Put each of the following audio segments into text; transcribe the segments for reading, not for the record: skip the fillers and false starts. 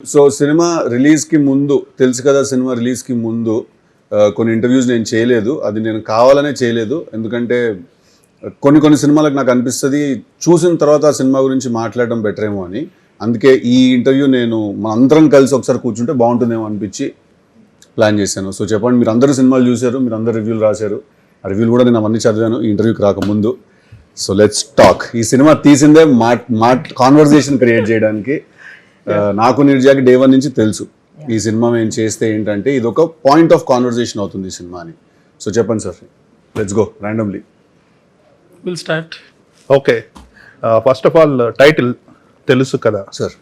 So cinema రిలీజ్కి ముందు తెలుసు కదా, సినిమా రిలీజ్కి ముందు కొన్ని ఇంటర్వ్యూస్ నేను చేయలేదు. అది నేను కావాలనే చేయలేదు, ఎందుకంటే కొన్ని సినిమాలకు నాకు అనిపిస్తుంది చూసిన తర్వాత ఆ సినిమా గురించి మాట్లాడడం బెటర్ ఏమో అని. అందుకే ఈ ఇంటర్వ్యూ నేను మన అందరం కలిసి ఒకసారి కూర్చుంటే బాగుంటుందేమో అనిపించి ప్లాన్ చేశాను. సో చెప్పండి, మీరు అందరూ సినిమాలు చూశారు, మీరు అందరు రివ్యూలు రాశారు, ఆ రివ్యూలు కూడా నేను అవన్నీ చదివాను ఈ ఇంటర్వ్యూకి రాకముందు. So let's talk. ఈ సినిమా తీసిందే కాన్వర్జేషన్ క్రియేట్ చేయడానికి. నాకు నిర్జాకి డే వన్ నుంచి తెలుసు ఈ సినిమా మేము చేస్తే ఏంటంటే ఇది ఒక పాయింట్ ఆఫ్ కాన్వర్జేషన్ అవుతుంది ఈ సినిమా అని. సో చెప్పండి sir, let's go randomly. Will start. Okay, first of all title తెలుసు కదా సార్,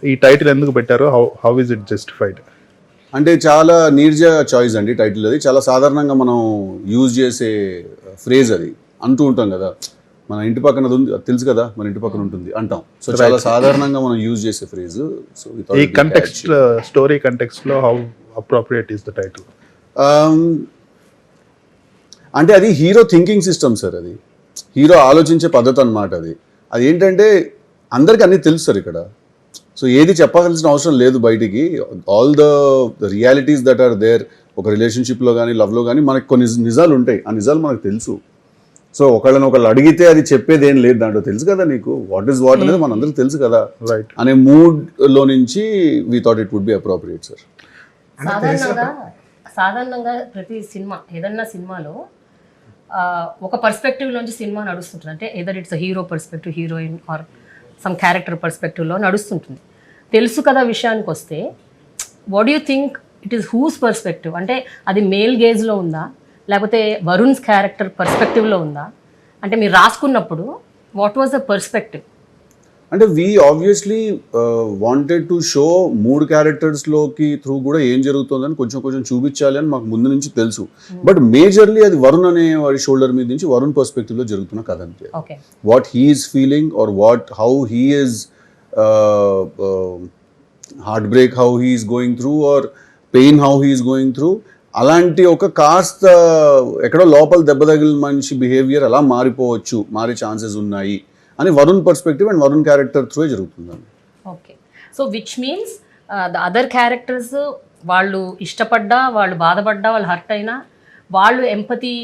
ఈ టైటిల్ ఎందుకు పెట్టారు? How is it justified? అంటే చాలా నీర్జా చాయిస్ అండి టైటిల్. అది చాలా సాధారణంగా మనం యూజ్ చేసే ఫ్రేజ్, అది అంటూ ఉంటాం కదా, మన ఇంటి పక్కన ఉంది తెలుసు కదా, మన ఇంటి పక్కన ఉంటుంది అంటాం. సో చాలా సాధారణంగా మనం యూజ్ చేసే ఫ్రేజ్. సో ఈ కంటెక్స్ట్, స్టోరీ కంటెక్స్ట్ లో how appropriate is the title? అంటే అది హీరో థింకింగ్ సిస్టమ్ సార్, అది హీరో ఆలోచించే పద్ధతి అన్నమాట. అది ఏంటంటే అందరికీ అన్నీ తెలుసు సార్ ఇక్కడ. సో ఏది చెప్పాల్సిన అవసరం లేదు బయటికి. All the realities that are there, ఒక రిలేషన్షిప్లో కానీ లవ్లో కానీ మనకు కొన్ని నిజాలు ఉంటాయి, ఆ నిజాలు మనకు తెలుసు. సో ఒకళ్ళు అడిగితే అది చెప్పేది ఏం లేదు దాంట్లో, తెలుసు కదా నీకు వాట్ ఈస్ వాట్ అనేది మనందరికి తెలుసు కదా, రైట్ అనే మూడ్ లో నుంచి we thought it would be appropriate sir. సాధారణంగా ప్రతి సినిమా, ఏదన్నా సినిమాలో ఒక పర్స్పెక్టివ్ నుంచి సినిమా నడుస్తుంటుంది. అంటే either it's hero perspective, heroine or some character పర్స్పెక్టివ్లో నడుస్తుంటుంది. తెలుసు కదా విషయానికి వస్తే, what you think it is whose perspective? అంటే అది మేల్ గేజ్లో ఉందా, లేకపోతే వరుణ్స్ క్యారెక్టర్ పర్స్పెక్టివ్లో ఉందా? అంటే మీరు రాసుకున్నప్పుడు వాట్ వాజ్ ద పర్స్పెక్టివ్? అంటే we obviously wanted to show మూడు క్యారెక్టర్స్లోకి త్రూ కూడా ఏం జరుగుతుందని కొంచెం చూపించాలి అని మాకు ముందు నుంచి తెలుసు. బట్ మేజర్లీ అది వరుణ్ అనే వాడి షోల్డర్ మీద నుంచి వరుణ్ పర్స్పెక్టివ్లో జరుగుతున్న కథ అంతే. What he's feeling or how he is heart break, how he is going through, or pain how he is going through, అలాంటి ఒక కాస్త ఎక్కడో లోపల దెబ్బ తగిలిన మనిషి బిహేవియర్ అలా మారే ఛాన్సెస్ ఉన్నాయి అని Varun perspective and Varun character through జరుగుతుందండి. Okay, so which means the other characters వాళ్ళు ఇష్టపడ్డా, వాళ్ళు బాధపడ్డా, వాళ్ళు హర్ట్ అయినా, వాళ్ళు ఎంపతి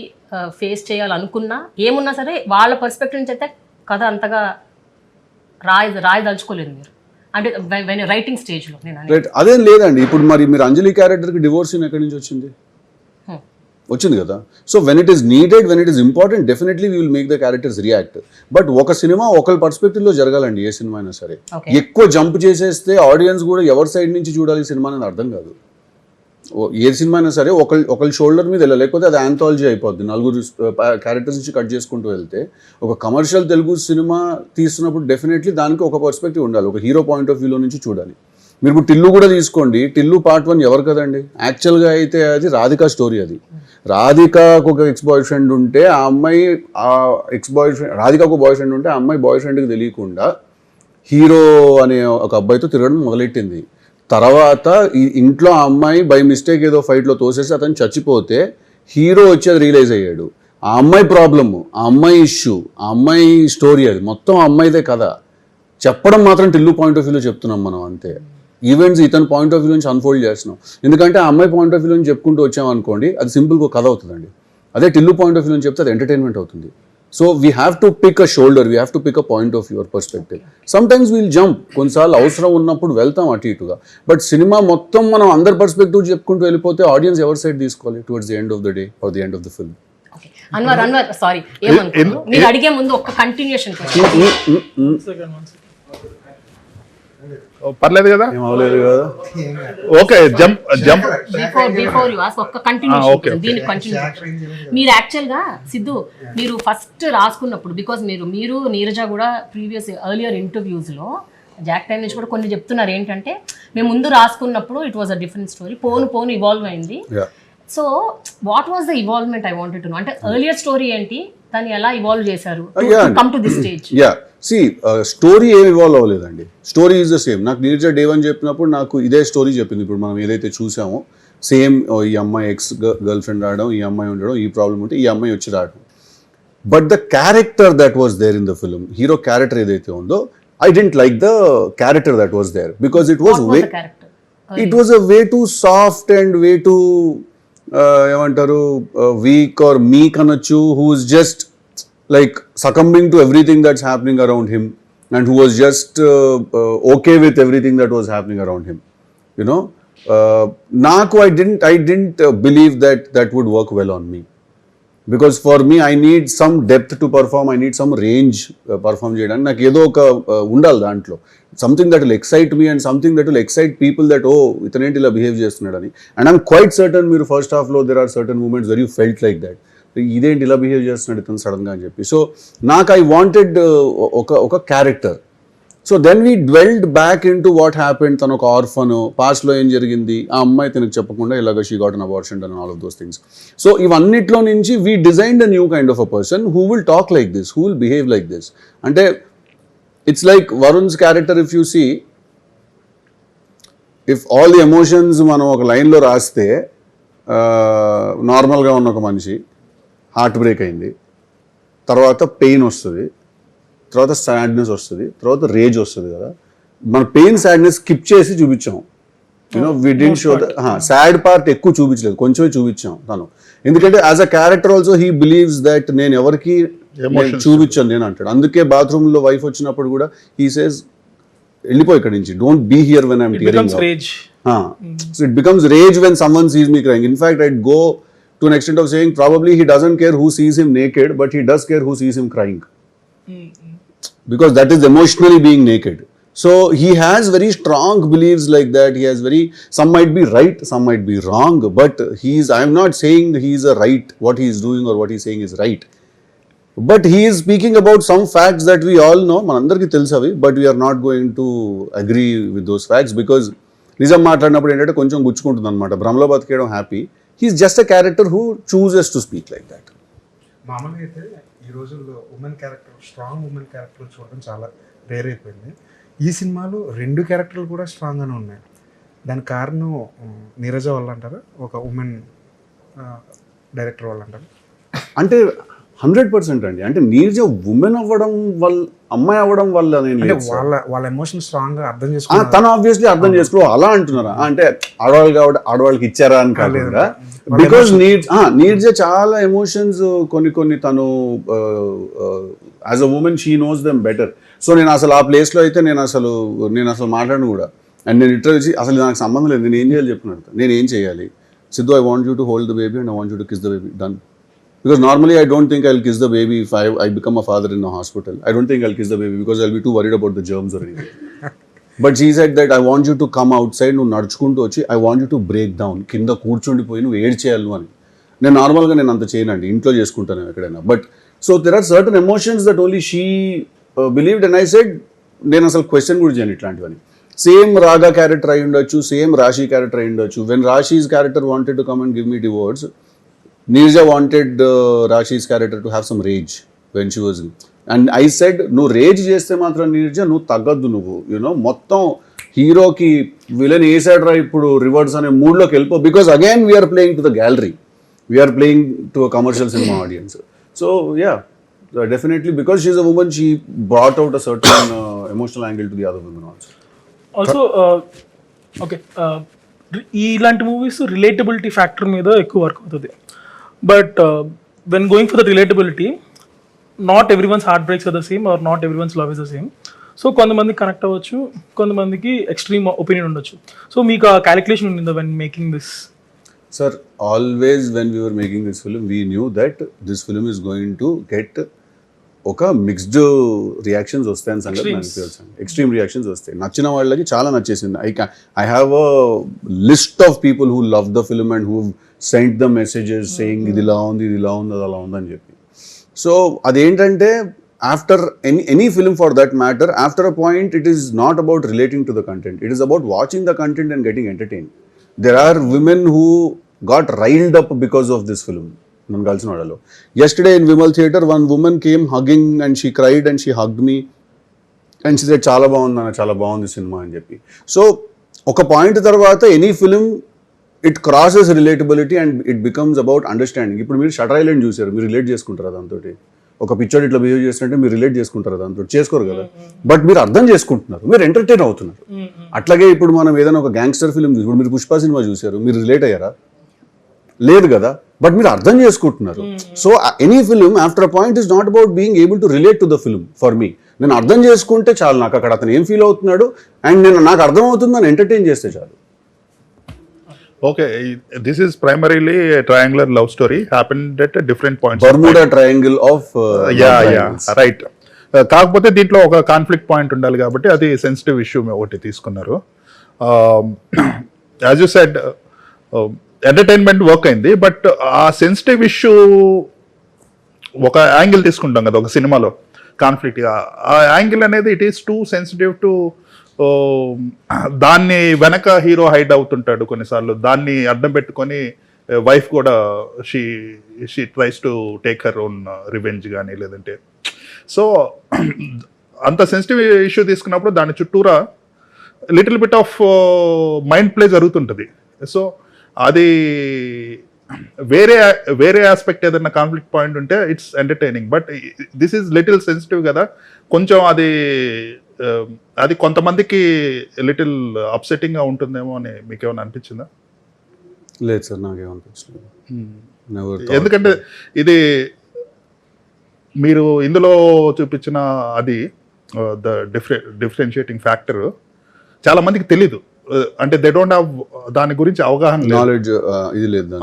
ఫేస్ చేయాలనుకున్నా, ఏమున్నా సరే వాళ్ళ పర్స్పెక్టివ్ నుంచి అయితే కథ అంతగా రాయదలుచుకోలేదు మీరు, అంటే రైటింగ్ స్టేజ్లో. రైట్, అదేం లేదండి. ఇప్పుడు మరి మీరు అంజలి క్యారెక్టర్కి డివోర్స్ ఎక్కడి నుంచి వచ్చింది కదా. So when it is needed, when it is important, definitely we will make the characters react. But ఒక సినిమా ఒకరి పర్స్పెక్టివ్లో జరగాలండి, ఏ సినిమా అయినా సరే. ఎక్కువ జంప్ చేసేస్తే ఆడియన్స్ కూడా ఎవరి సైడ్ నుంచి చూడాలి సినిమా అనేది అర్థం కాదు. ఏ సినిమా అయినా సరే ఒకళ్ళ షోల్డర్ మీద వెళ్ళాలి, లేకపోతే అది యాంథాలజీ అయిపోద్ది. నలుగురు క్యారెక్టర్స్ నుంచి కట్ చేసుకుంటూ వెళ్తే, ఒక కమర్షియల్ తెలుగు సినిమా తీస్తున్నప్పుడు డెఫినెట్లీ దానికి ఒక పర్స్పెక్టివ్ ఉండాలి, ఒక హీరో పాయింట్ ఆఫ్ వ్యూలో నుంచి చూడాలి. మీరు ఇప్పుడు టిల్లు కూడా తీసుకోండి, టిల్లు పార్ట్ 1 ఎవరు కదండి, యాక్చువల్గా అయితే అది రాధికా స్టోరీ. అది రాధికాకు ఒక ఎక్స్ బాయ్ ఫ్రెండ్ ఉంటే, ఆ అమ్మాయి రాధికాకు బాయ్ ఫ్రెండ్ ఉంటే, ఆ అమ్మాయి బాయ్ ఫ్రెండ్కి తెలియకుండా హీరో అనే ఒక అబ్బాయితో తిరగడం మొదలెట్టింది. తర్వాత ఈ ఇంట్లో ఆ అమ్మాయి బై మిస్టేక్ ఏదో ఫైట్లో తోసేసి అతను చచ్చిపోతే హీరో వచ్చి అది రియలైజ్ అయ్యాడు. ఆ అమ్మాయి ప్రాబ్లము, ఆ అమ్మాయి ఇష్యూ, ఆ అమ్మాయి స్టోరీ, అది మొత్తం ఆ అమ్మాయిదే కదా. చెప్పడం మాత్రం టిల్లు పాయింట్ ఆఫ్ వ్యూలో చెప్తున్నాం మనం అంతే. ఈవెంట్స్ ఇతని పాయింట్ ఆఫ్ వ్యూ నుంచి అన్ఫోల్డ్ చేస్తున్నాం. ఎందుకంటే ఆ అమ్మాయి పాయింట్ ఆఫ్ వ్యూ నుంచి చెప్పుకుంటూ వచ్చామనుకోండి, అది సింపుల్గా కథ అవుతుందండి. అదే టిల్లు పాయింట్ ఆఫ్ వ్యూ నుంచి చెప్తే అది ఎంటర్టైన్మెంట్ అవుతుంది. So we have to pick a shoulder, we have to pick a point of your perspective. Sometimes we'll jump, కొన్నిసార్లు అవసరం ఉన్నప్పుడు వెళ్తాం అటు ఇటుగా. బట్ సినిమా మొత్తం మనం అందరి పర్స్పెక్టివ్ చెప్పుకుంటూ వెళ్ళిపోతే ఆడియన్స్ ఎవరి సైడ్ తీసుకోవాలి towards the end of the day or the end of the film? Anwar sorry, మీరు అడిగే ముందు ఒక కంటిన్యూషన్ పర్లేదు కదా, ఓకే. బిఫోర్ యు ఆస్క్ ఒక్క కంటిన్యూషన్, దీనికి కంటిన్యూషన్. మీరు యాక్చువల్గా సిద్ధు, మీరు ఫస్ట్ రాసుకున్నప్పుడు, బికాజ్ మీరు నీరజ కూడా ప్రీవియస్ ఎర్లియర్ ఇంటర్వ్యూస్లో జాక్ టైమ్ నుంచి కూడా కొన్ని చెప్తున్నారు ఏంటంటే, మేము ముందు రాసుకున్నప్పుడు it was a different story, పోను ఇవాల్వ్ అయింది. So what was the evolvement I wanted to know? అంటే ఎర్లియర్ స్టోరీ ఏంటి, దాన్ని ఎలా ఇవాల్వ్ చేశారు come to this stage? Story ఏం ఇవాల్వ్ అవ్వలేదండి, స్టోరీ ఈజ్ ద సేమ్. నాకు నీరజ డే వన్ చెప్పినప్పుడు నాకు ఇదే స్టోరీ చెప్పింది. ఇప్పుడు మనం ఏదైతే చూసామో సేమ్, ఈ అమ్మాయి ఎక్స్ గర్ల్ ఫ్రెండ్ రావడం, ఈ అమ్మాయి ఉండడం, ఈ ప్రాబ్లం ఉంటే ఈ అమ్మాయి వచ్చి రావడం. But the character that was there in the film, hero character ఏదైతే ఉందో I didn't like the character that was there because it was What was the character? it was a way too soft and way too ఏమంటారు weak or meek అనొచ్చు, who is just like succumbing to everything that's happening around him and who was just okay with everything that was happening around him, you know. Naku I didn't believe that would work well on me, because for me I need some depth to perform, I need some range perform చేయడానికి నాకు ఏదో ఒక ఉండాలి దాంట్లో, something that will excite me and something that will excite people that oh ఇతనేంటి ఇలా behave చేస్తున్నాడని. and I'm quite certain మీరు first హాఫ్లో there are certain moments where you felt like that, ఇదేంటి ఇలా బిహేవ్ చేస్తున్నాడు ఇతను సడన్గా అని చెప్పి. సో నాకు ఐ వాంటెడ్ ఒక character. So then we dwelled back in to what happened, తను ఒక ఆర్ఫన్, పాస్ట్లో ఏం జరిగింది, ఆ అమ్మాయి తనకు చెప్పకుండా ఇలాగ she got an abortion and all of those things. So ఇవన్నిట్లో నుంచి we designed a new kind of a person who will talk like this, who will behave like this. అంటే it's like Varun's character, if you see, if all the emotions మనం ఒక లైన్లో రాస్తే, నార్మల్గా ఉన్న ఒక మనిషి హార్ట్ బ్రేక్ అయింది, తర్వాత పెయిన్ వస్తుంది, తర్వాత సాడ్నెస్ వస్తుంది, తర్వాత రేజ్ వస్తుంది కదా. మన పెయిన్ సాడ్నెస్ స్కిప్ చేసి చూపించాం, you know we didn't show the sad part ఎక్కువ చూపించలేదు, కొంచెమే చూపించాం తను. ఎందుకంటే as a character also he believes that నేను ఎవరికి చూపించాను నేను అంటాడు. అందుకే బాత్రూంలో వైఫ్ వచ్చినప్పుడు కూడా హీ సేస్ వెళ్ళిపోయి ఇక్కడి నుంచి, don't be here when I'm tearing. So it becomes rage when someone sees me crying. In fact I'd go to an extent of saying probably he doesn't care who sees him naked, but he does care who sees him crying, because that is emotionally being naked. So he has very strong beliefs like that. He has very, some might be right, some might be wrong, but I'm not saying he's a right, what he is doing or what he's saying is right, but he is speaking about some facts that we all know, manandarki telusavi, but we are not going to agree with those facts, because నిజం మాట్లాడినప్పుడు ఏంటంటే కొంచెం గుచ్చుకుంటుంది అనమాట. భ్రమలో బతికేయడం happy. He's just a character who chooses to speak like that. మామూలుగా అయితే ఈ రోజుల్లో women character, strong women character చూడడం చాలా రేర్ అయిపోయింది. ఈ సినిమాలో 2 క్యారెక్టర్లు కూడా స్ట్రాంగ్గానే ఉన్నాయి. దానికి కారణం నీరజ వల్ల అంటారా, ఒక ఉమెన్ డైరెక్టర్ వల్ల అంటారా? అంటే 100% అండి. అంటే నీరజ ఉమెన్ అవ్వడం వల్ల, అమ్మాయి అవ్వడం వల్ల నేను వాళ్ళ ఎమోషన్ స్ట్రాంగ్ గా అర్థం చేసుకున్నా, తను ఆబ్వియస్లీ అర్థం చేసుకో అలా అంటున్నారా, అంటే ఆడవాళ్ళు కాబట్టి ఆడవాళ్ళకి ఇచ్చారా అని కాకుండా, బికాస్ నీరజ చాలా ఎమోషన్స్ కొన్ని తను as a woman she knows them better. So నేను అసలు ఆ ప్లేస్లో అయితే నేను అసలు మాట్లాడను కూడా. అండ్ నేను ఇంటర్వ్యూ ఇచ్చి అసలు నాకు సంబంధం లేదు, నేను ఏం చేయాలి చెప్పినాడు, నేను ఏం చేయాలి, Siddhu I want you to hold the baby and I want you to kiss the baby, done. Because normally I don't think I'll kiss the baby if I become a father in the hospital. I don't think I'll kiss the baby because I'll be too worried about the germs or anything. But she said that I want you to come outside, నువ్వు నడుచుకుంటూ వచ్చి, I want you to break down, కింద కూర్చుండిపోయి నువ్వు ఏడ్చేయాలి అని. నేను నార్మల్గా నేను అంత చేయనండి, ఇంట్లో చేసుకుంటాను ఎక్కడైనా. But so there are certain emotions that only she believed, and I said నేను అసలు క్వశ్చన్ కూడా చేయను ఇట్లాంటివని. సేమ్ రాగా క్యారెక్టర్ అయి ఉండొచ్చు, సేమ్ రాశి క్యారెక్టర్ అయి ఉండొచ్చు. When Rashi's character wanted to come and give me divorce, Neerja wanted Rashi's character to have some rage when she was, and I said నువ్వు రేజ్ చేస్తే మాత్రం నీరజ నువ్వు తగ్గద్దు, నువ్వు యూనో మొత్తం హీరోకి విలన్ వేసాడు రా ఇప్పుడు రివర్స్ అనే మూడ్లోకి వెళ్ళిపో, because again we're playing to the gallery, we're playing to a commercial cinema audience. So yeah, definitely because she's a woman, she brought out a certain emotional angle to the other woman also. Okay, ఇలాంటి movies relatability factor మీద ఎక్కువ work అవుతుంది. But when going for the relatability, not everyone's heartbreaks are the same or not everyone's love is the same. So కొంతమందికి connect అవ్వచ్చు, కొంతమందికి extreme opinion ఉండొచ్చు. So మీకు ఆ calculation ఉండిందా when making this? Sir, always when we were making this film, we knew that this film is going to get ఒక mixed reactions వస్తాయని సంగతి నాకు తెలుసు. ఎక్స్ట్రీమ్ రియాక్షన్స్ వస్తాయి. నచ్చిన వాళ్ళకి చాలా నచ్చేసింది. I have a list of people who love the film and who sent the messages saying ఇది ఇలా ఉంది, ఇది ఇలా ఉంది, అది అలా ఉందని చెప్పి. సో అదేంటంటే after any film for that matter, after a point it is not about relating to the content, it is about watching the content and getting entertain. There are women who got riled up because of this film. నన్ను కలిసిన వాళ్ళలో yesterday in Vimal Theatre, one woman came hugging and she cried and she hugged me and she said చాలా బాగుంది అన్న, చాలా బాగుంది cinema అని చెప్పి. సో ఒక పాయింట్ తర్వాత any film it crosses relatability and it becomes about understanding. ఇప్పుడు మీరు షటర్ ఐలాండ్ చూసారు, మీరు రిలేట్ చేసుకుంటారు దాంతో. ఒక పిక్చర్ ఇట్లా బిహేవ్ చేస్తుంటే మీరు రిలేట్ చేసుకుంటారు దాంతో, చేసుకోరు కదా. బట్ మీరు అర్థం చేసుకుంటున్నారు, మీరు ఎంటర్టైన్ అవుతున్నారు. అట్లాగే ఇప్పుడు మనం ఏదైనా ఒక గ్యాంగ్స్టర్ ఫిల్మ్ చూసి, ఇప్పుడు మీరు పుష్ప సినిమా చూసారు, మీరు రిలేట్ అయ్యారా? లేదు కదా. బట్ మీరు అర్థం చేసుకుంటున్నారు. So any film after a point is not about being able to relate to the film. For me, నేను అర్థం చేసుకుంటే చాలు, నాకు అక్కడ అతను ఏం ఫీల్ అవుతున్నాడు అండ్ నాకు అర్థం అవుతుంది అని ఎంటర్టైన్ చేస్తే చాలు. Okay, this is primarily a triangular love story happened at a different points. Bermuda Triangle of right. కాకపోతే దీంట్లో ఒక కాన్ఫ్లిక్ట్ పాయింట్ ఉండాలి కాబట్టి అది సెన్సిటివ్ ఇష్యూ ఒకటి తీసుకున్నారు. As you said entertainment work అయింది, బట్ ఆ సెన్సిటివ్ ఇష్యూ ఒక యాంగిల్ తీసుకుంటాం కదా ఒక సినిమాలో కాన్ఫ్లిక్ట్, ఆ యాంగిల్ అనేది it is too sensitive to, దాన్ని వెనక హీరో హైడ్ అవుతుంటాడు కొన్నిసార్లు, దాన్ని అడ్డం పెట్టుకొని వైఫ్ కూడా she tries to take her own revenge కానీ లేదంటే. సో అంత సెన్సిటివ్ ఇష్యూ తీసుకున్నప్పుడు దాని చుట్టూరా little bit of mind play జరుగుతుంటుంది. సో అది వేరే ఆస్పెక్ట్ ఏదైనా కాన్ఫ్లిక్ట్ పాయింట్ ఉంటే it's entertaining, but this is little sensitive కదా, కొంచెం అది కొంతమందికి లిటిల్ అప్సెటింగ్ గా ఉంటుందేమో అని మీకు ఏమైనా అనిపించిందా? లేదు సార్, నాకేమనిపించలేదు. ఎందుకంటే ఇది మీరు ఇందులో చూపించిన అది ద డిఫరెన్షియేటింగ్ ఫ్యాక్టర్ చాలా మందికి తెలీదు, అంటే దే డోంట్ హ్యావ్ దాని గురించి అవగాహన, నాలెడ్జ్ ఇది లేదు,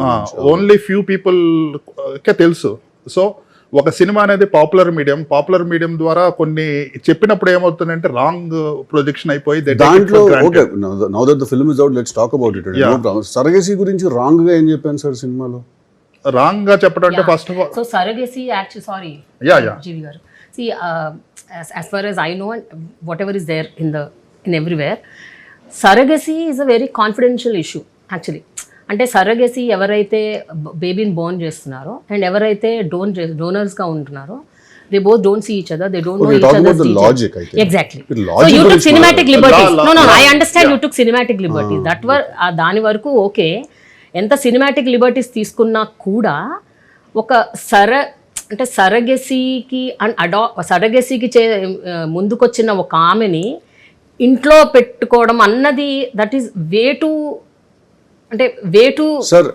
ఓన్లీ ఫ్యూ పీపుల్ కే తెలుసు. సో ఒక సినిమా అనేది పాపులర్ మీడియం ద్వారా కొన్ని చెప్పినప్పుడు ఏమవుతుందంటే రాంగ్ ప్రొజెక్షన్ అయిపోయి దాంట్లో. Okay, now that the film is out, let's talk about it. Surrogacy గురించి రాంగ్ గా ఏం చెప్పాను సార్ సినిమాలో? రాంగ్ గా చెప్పడం అంటే first of all, so surrogacy actually, sorry GV గారు, see as far as I know and whatever is there in everywhere, surrogacy is a very confidential issue actually. అంటే సరగసి ఎవరైతే బేబీని బోర్న్ చేస్తున్నారో అండ్ ఎవరైతే డోనర్స్గా ఉంటున్నారో, they both don't see each other, they don't know each other. Exactly. So you took cinematic liberties. No I understand, you took cinematic liberties, that were దాని వరకు okay. ఎంత సినిమాటిక్ లిబర్టీస్ తీసుకున్నా కూడా ఒక అంటే సరగసికి ముందుకొచ్చిన ఒక ఆమెని ఇంట్లో పెట్టుకోవడం అన్నది that is way to sir.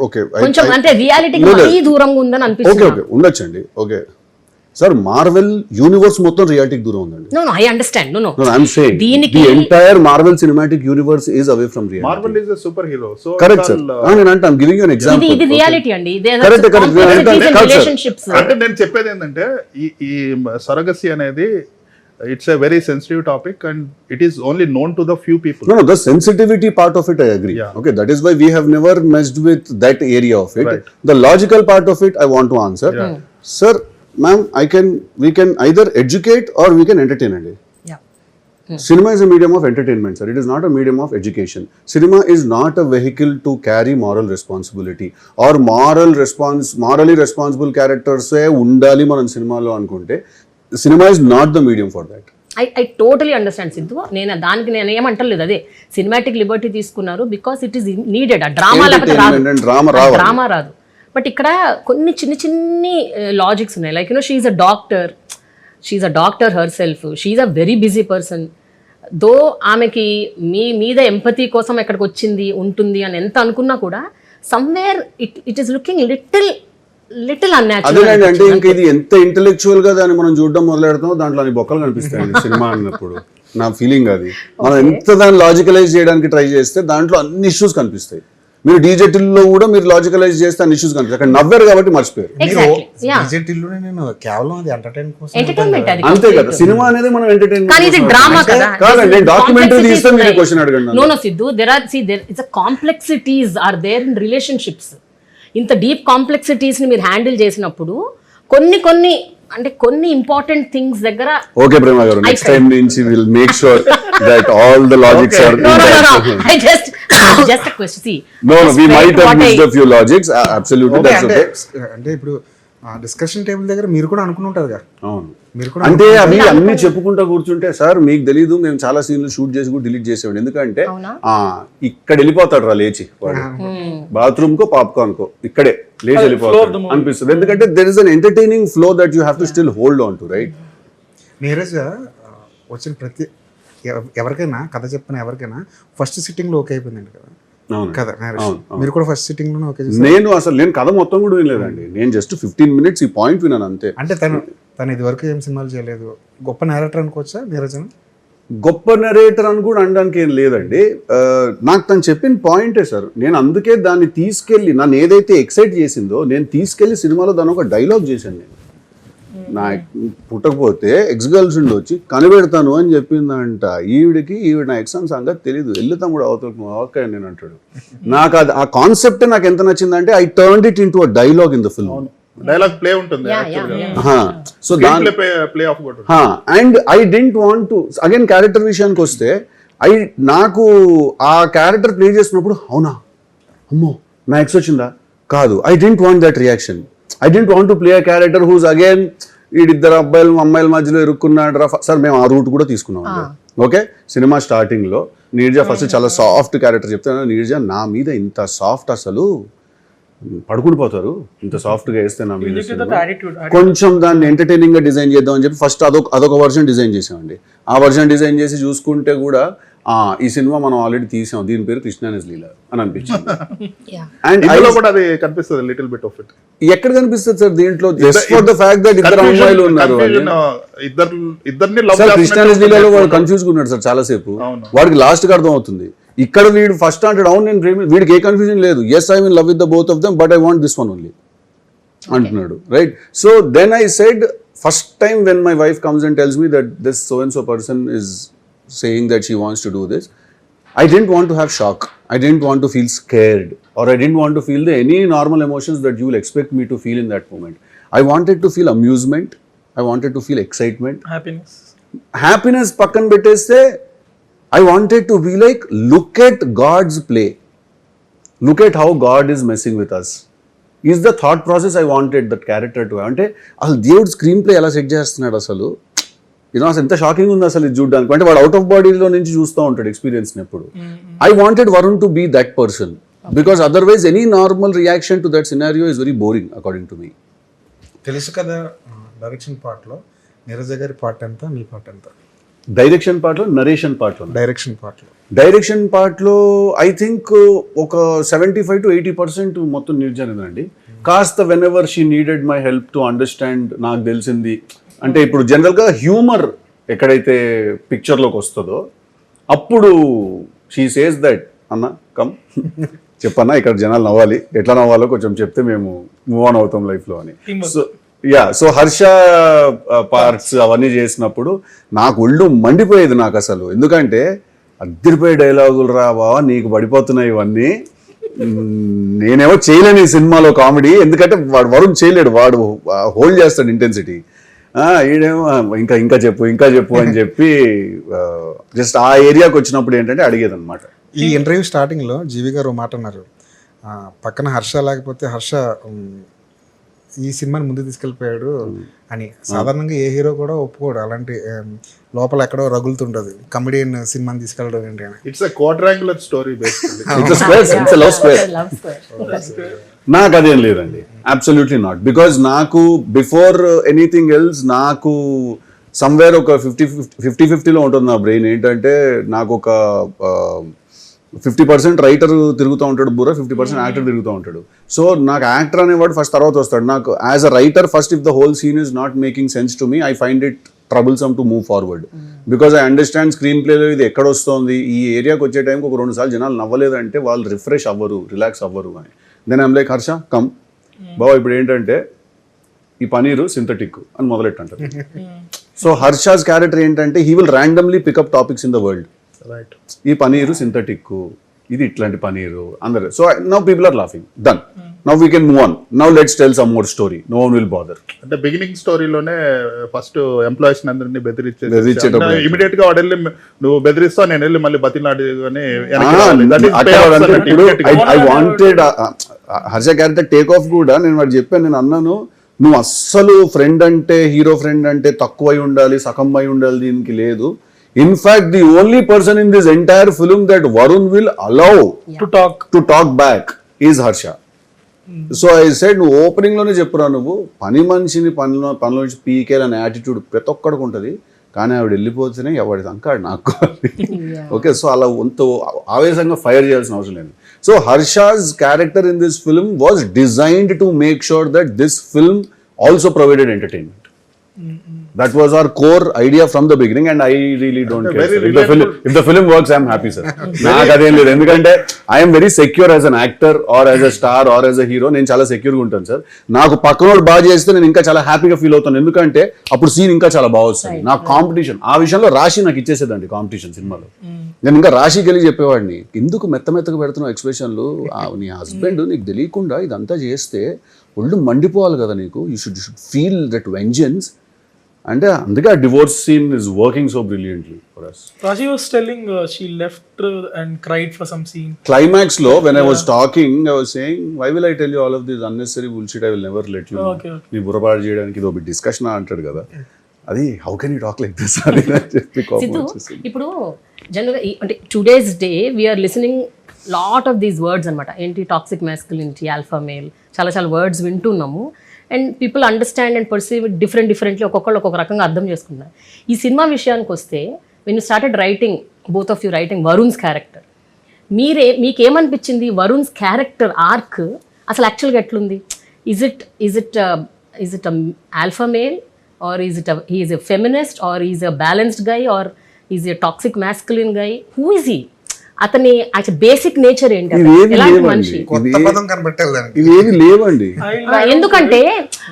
Okay, కొంచెం అంటే రియాలిటీకి మరీ దూరంగా ఉందని అనిపిస్తుంది. ఓకే ఉండొచ్చండి. ఓకే సార్, మార్వెల్ యూనివర్స్ మొత్తం రియాలిటీకి దూరం ఉందండి. No I understand. No I am saying the entire Marvel cinematic universe is away from reality. Marvel is a superhero. So correct sir, నేను అంటే I'm giving you an example. ఇది reality అండి. కరెక్ట్. Relationships అంటే నేను చెప్పేది ఏంటంటే ఈ సరగసి అనేది it's a very sensitive topic and it is only known to the few people. No, the sensitivity part of it I agree. Yeah. Okay, that is why we have never messed with that area of it. Right. The logical part of it I want to answer. Yeah. Sir, ma'am, we can either educate or we can entertain only. Yeah. Cinema is a medium of entertainment, sir. It is not a medium of education. Cinema is not a vehicle to carry moral responsibility or morally responsible characters undali మనం సినిమాలో అనుకుంటే cinema is not the medium for that. I totally understand Siddhu. నేను ఏమంటలేదు, అదే cinematic liberty తీసుకున్నారు because it is needed. ఆ drama రాదు. But ఇక్కడ కొన్ని చిన్ని లాజిక్స్ ఉన్నాయి. Like she's a doctor herself, she's a very busy person. Though ఆమెకి మీ మీద ఎంపతి కోసం ఎక్కడికి వచ్చింది ఉంటుంది అని ఎంత అనుకున్నా కూడా somewhere it is looking little unnatural. అంటే ఇంకా ఇది ఎంత ఇంటెలెక్చువల్ గా దాన్ని మనం చూడడం మొదలెడతామో దాంట్లో అన్ని బొక్కలు కనిపిస్తాయండి సినిమా అన్నప్పుడు. నా ఫీలింగ్ అది. మనం ఎంత దాన్ని లాజికలైజ్ చేయడానికి ట్రై చేస్తే దాంట్లో అన్ని ఇష్యూస్ కనిపిస్తాయి. మీరు డీజెటిల్లో కూడా మీరు లాజికలైజ్ చేస్తే అన్ని ఇష్యూస్ కనిపిస్తాయి. అక్కడ నవ్వారు కాబట్టి మర్చిపోయారు. నేను కేవలం అది ఎంటర్టైన్మెంట్ అంతే కదా. సినిమా అనేది మనం ఎంటర్టైన్మెంట్ కాదండి. డాక్యుమెంటరీ తీస్తే మీరు క్వశ్చన్ అడగండి. No Siddhu, it's a complexities are there in relationships. ఇంత డీప్ కాంప్లెక్సిటీస్ ని మీరు హ్యాండిల్ చేసినప్పుడు కొన్ని ఇంపార్టెంట్ థింగ్స్ దగ్గర. Okay Prema garu, next time నుంచి will make sure that all the logics are. I just a question. See, no we might have missed a few logics. Absolutely, that's okay. అంటే ఇప్పుడు ఆ discussion table దగ్గర మీరు కూడా అనుకుని ఉంటారుగా. అవును, మీరు కూడా అంటే అవి అన్ని చెప్పుకుంటా కూర్చుంటే సార్ మీకు తెలీదు, మేము చాలా సీన్లు షూట్ చేసి కూడా డిలీట్ చేసేవాడు. ఎందుకంటే ఇక్కడ వెళ్ళిపోతాడు రా లేచి వాడు బాత్రూమ్ కో పాప్కార్న్ కో ఇక్కడే లేచి వెళ్ళిపోతాడు అనిపిస్తుంది. ఎందుకంటే there is an entertaining flow that you have to still hold on to, right? Neeraj వచ్చిన ప్రతి ఎవరికైనా కథ చెప్పిన ఎవరికైనా ఫస్ట్ సిట్టింగ్ లో ఓకే అయిపోయిందండి కదా కదా. మీరు కూడా ఫస్ట్ సిట్టింగ్ లోనే ఓకే చేశారు. నేను కథ మొత్తం కూడా వినలేదండి, నేను జస్ట్ 15 minutes ఈ పాయింట్ విన్నాను అంతే. అంటే తను ఇది వరకు ఏం సినిమాలు చేయలేదు, గొప్ప నేరేటర్ అనుకోవచ్చా నీరజ్? గొప్ప నరేటర్ అని కూడా అనడానికి ఏం లేదండి. నాకు తను చెప్పిన పాయింటే సార్, నేను అందుకే దాన్ని తీసుకెళ్ళి నన్ను ఏదైతే ఎక్సైట్ చేసిందో నేను తీసుకెళ్లి సినిమాలో దాని ఒక డైలాగ్ చేశాను. నేను నా పుట్టకపోతే ఎక్స్ గర్ల్ ఫ్రెండ్ వచ్చి కనిపెడతాను అని చెప్పిందంట. ఈవిడ నా ఎక్స్ అని సంగతి తెలీదు, వెళ్ళి తమ్ముడు అవతల నేను అంటాడు. నాకు అది ఆ కాన్సెప్ట్ నాకు ఎంత నచ్చిందంటే I turned it into a dialogue in the film. Dialogue play ఉంటుంది. So and I dent want to again character విషయానికి వస్తే నాకు ఆ క్యారెక్టర్ ప్లే చేసినప్పుడు అవునా అమ్మో నా ఎక్స్ వచ్చిందా కాదు, I dent want that reaction. I dent want to play a character whose again వీడిద్దరు అమ్మాయిల మధ్యలో ఇరుక్కున్నాడు రా సార్. మేము ఆ రూట్ కూడా తీసుకున్నాం. ఓకే, సినిమా స్టార్టింగ్ లో నీరజ ఫస్ట్ చాలా సాఫ్ట్ క్యారెక్టర్ చెప్తాను. నీరజ నా మీద ఇంత సాఫ్ట్ అసలు పడుకుని పోతారు, ఇంత సాఫ్ట్ గా వేస్తే నా మీద. కొంచెం దాన్ని ఎంటర్టైనింగ్ గా డిజైన్ చేద్దాం అని చెప్పి ఫస్ట్ అదొక వర్షన్ డిజైన్ చేసామండి. ఆ వర్షన్ డిజైన్ చేసి చూసుకుంటే కూడా ఈ సినిమా మనం ఆల్రెడీ తీసాం, దీని పేరు కృష్ణ లీలా అని అనిపించింది. అండ్ ఇందులో కూడా అది కనిపిస్తుంది లిటిల్ బిట్ ఆఫ్ ఇట్. ఎక్కడ కనిపిస్తుంది సార్ దీంట్లో? Just for the fact that ఇద్దరు అమ్మాయిలు ఉన్నారు, ఇద్దరిని కృష్ణ లీలాలో వాడు కన్ఫ్యూజ్ గా ఉన్నాడు సార్ చాలాసేపు. వాడికి లాస్ట్ కి అర్థం అవుతుంది. ఇక్కడ వీడు ఫస్ట్ అంటాడు అవును నేను ప్రేమ, వీడికి ఏ కన్ఫ్యూజన్ లేదు. Yes I will love with the both of them but I want this one only అంటున్నాడు, right? So then I said first time when my wife comes and tells me that this so and so person is saying that she wants to do this, I didn't want to have shock, I didn't want to feel scared, or I didn't want to feel any normal emotions that you will expect me to feel in that moment. I wanted to feel amusement, I wanted to feel excitement, happiness pakkan betteste. I wanted to be like, look at God's play, look at how God is messing with us, is the thought process I wanted that character to have. Ante asalu దేవుడు screen play ఎలా set చేస్తున్నాడు అసలు, అసలు ఎంత shocking ఉంది అసలు ఇది చూడడానికి. అంటే వాడు అవుట్ ఆఫ్ బాడీలో నుంచి చూస్తూ ఉంటాడు ఎక్స్పీరియన్స్ ఎప్పుడు. I wanted Varun to be that person because otherwise any normal reaction to that scenario is very boring according to me. తెలుసు కదా డైరెక్షన్ పార్ట్లో నీరజ గారి పార్ట్ ఎంత, మీ పార్ట్ ఎంత? డైరెక్షన్ పార్ట్లో, నరేషన్ పార్ట్లో. డైరెక్షన్ పార్ట్లో ఐ థింక్ ఒక 75 to 80% మొత్తం నీరజనేనండి. కాస్త whenever she needed my help to understand, నాకు తెలిసింది అంటే ఇప్పుడు జనరల్గా హ్యూమర్ ఎక్కడైతే పిక్చర్లోకి వస్తుందో అప్పుడు షీ సేస్ దట్ అన్న కమ్ చెప్పన్నా ఇక్కడ జనాలు నవ్వాలి, ఎట్లా నవ్వాలో కొంచెం చెప్తే మేము మూవ్ ఆన్ అవుతాం లైఫ్లో అని. సో హర్ష పార్ట్స్ అవన్నీ చేసినప్పుడు నాకు ఒళ్ళు మండిపోయేది నాకు అసలు. ఎందుకంటే అద్దరిపోయే డైలాగులు రా బావా నీకు పడిపోతున్నాయి ఇవన్నీ, నేనేమో చేయలేను ఈ సినిమాలో కామెడీ. ఎందుకంటే వాడు వరుణ్ చేయలేడు, వాడు హోల్డ్ చేస్తాడు ఇంటెన్సిటీ. ఈడేమో ఇంకా చెప్పు అని చెప్పి జస్ట్ ఆ ఏరియాకి వచ్చినప్పుడు ఏంటంటే అడిగేది అనమాట. ఈ ఇంటర్వ్యూ స్టార్టింగ్ లో జీవి గారు మాట అన్నారు, పక్కన హర్ష లేకపోతే హర్ష ఈ సినిమాని ముందు తీసుకెళ్ళిపోయాడు అని. సాధారణంగా ఏ హీరో కూడా ఒప్పుకోడు అలాంటి, లోపల ఎక్కడో రగులుతుంటది కమెడియన్ సినిమాని తీసుకెళ్ళడం ఏంటి అని. It's a quadrangular story basically. It's a love square. నాకు అదేం లేదండి, అబ్సల్యూట్లీ నాట్. బికాజ్ నాకు బిఫోర్ ఎనీథింగ్ ఎల్స్ నాకు సమ్వేర్ ఒక 50-50లో ఉంటుంది నా బ్రెయిన్. ఏంటంటే నాకు ఒక 50% రైటర్ తిరుగుతూ ఉంటాడు బుర్ర, 50% యాక్టర్ తిరుగుతూ ఉంటాడు. సో నాకు యాక్టర్ అనేవాడు ఫస్ట్ తర్వాత వస్తాడు. నాకు as a writer first if the whole scene is not making sense to me, I find it troublesome to move forward. Because I understand screen ప్లేలో ఇది ఎక్కడ వస్తుంది, ఈ ఏరియాకి వచ్చే టైంకి ఒక 2 సార్లు జనాలు నవ్వలేదంటే వాళ్ళు రిఫ్రెష్ అవ్వరు, రిలాక్స్ అవ్వరు అని. Then I'm like Harsha come బావ ఇప్పుడు ఏంటంటే ఈ పనీరు సింథటిక్ అని మొదలెట్టంటారు. సో హర్షాస్ క్యారెక్టర్ ఏంటంటే he will randomly pick up topics in the world. Right, ఈ పనీరు సింథటిక్, ఇది ఇట్లాంటి పనీరు అందరు. So now people are laughing, done, now we can move on, now let's tell some more story, no one will bother. అంటే beginning స్టోరీలోనే first employees అందరినీ బెదిరించేటప్పుడు immediate గా వాడు వెళ్ళి నువ్వు బెదిరిస్తావు నేను వెళ్ళి మళ్ళీ బతిలాడి I wanted Harsha character take off కూడా నేను వాడు చెప్పాను, నేను అన్నాను నువ్వు అస్సలు ఫ్రెండ్ అంటే హీరో ఫ్రెండ్ అంటే తక్కువ అయి ఉండాలి, సగం అయి ఉండాలి, దీనికి లేదు. In fact the only person in this entire film that Varun will allow to talk back is Harsha. So I said, నువ్వు ఓపెనింగ్ లోనే చెప్పురా, నువ్వు పని మనిషిని పనిలో నుంచి పీకేలనే యాటిట్యూడ్ ప్రతి ఒక్కడికి ఉంటుంది, కానీ ఆవిడ వెళ్ళిపోతేనే ఎవడి సంకాడు నాకు. ఓకే, సో అలా వంత ఆవేశంగా ఫైర్ చేయాల్సిన అవసరం లేదు. So Harsha's character in this film was designed to make sure that this film also provided entertainment. That was our core idea from the beginning, and I really don't care. Sir. If the film works, I am happy, sir. నాకు అదేం లేదు, ఎందుకంటే I am very secure as an actor or as a star or as a hero. నేను చాలా సెక్యూర్గా ఉంటాను sir. నాకు పక్కనోడు బాగా చేస్తే నేను ఇంకా చాలా హ్యాపీగా ఫీల్ అవుతాను, ఎందుకంటే అప్పుడు సీన్ ఇంకా చాలా బాగా వస్తుంది. నాకు కాంపిటీషన్ ఆ విషయంలో రాశి నాకు ఇచ్చేసేదండి కాంపిటీషన్ సినిమాలో. నేను ఇంకా రాశికి వెళ్ళి చెప్పేవాడిని, ఎందుకు మెత్తగా పెడుతున్నావు ఎక్స్ప్రెషన్లు, నీ హస్బెండ్ నీకు తెలియకుండా ఇదంతా చేస్తే ఒళ్ళు మండిపోవాలి కదా నీకు, you should feel that vengeance. అంటే అందుకే ఆ divorce scene is working so brilliantly for us. Raji was telling she left and cried for some scene. Climax లో when I was talking, I was saying, why will I tell you all of this unnecessary bullshit? I will never let you know. Okay. నీ బుర్రపాడు చేయడానికి ఇది ఒక discussion అంటాడు కదా, అది how can you talk like this అని చెప్పి కోపం వచ్చేసింది. ఇప్పుడు జనరల్గా అంటే today's day we are listening lot of these words అనమాట. ఏంటి టాక్సిక్ మ్యాస్కులినిటీ, ఆల్ఫా మేల్, చాలా వర్డ్స్ వింటున్నాము. And people understand and perceive differently, ఒక్కొక్కళ్ళు ఒక్కొక్క రకంగా అర్థం చేసుకున్నారు. ఈ సినిమా విషయానికి వస్తే when you started writing, both of you writing Varun's character, మీకేమనిపించింది వరుణ్స్ క్యారెక్టర్ ఆర్క్ అసలు యాక్చువల్గా ఎట్లుంది? Is it alpha male or he is a feminist or he is a balanced guy or he is a toxic masculine guy? Who is he? అతని basic nature ఏంటి, ఎలాంటి మనిషి? ఇవేవి లేవండి. ఎందుకంటే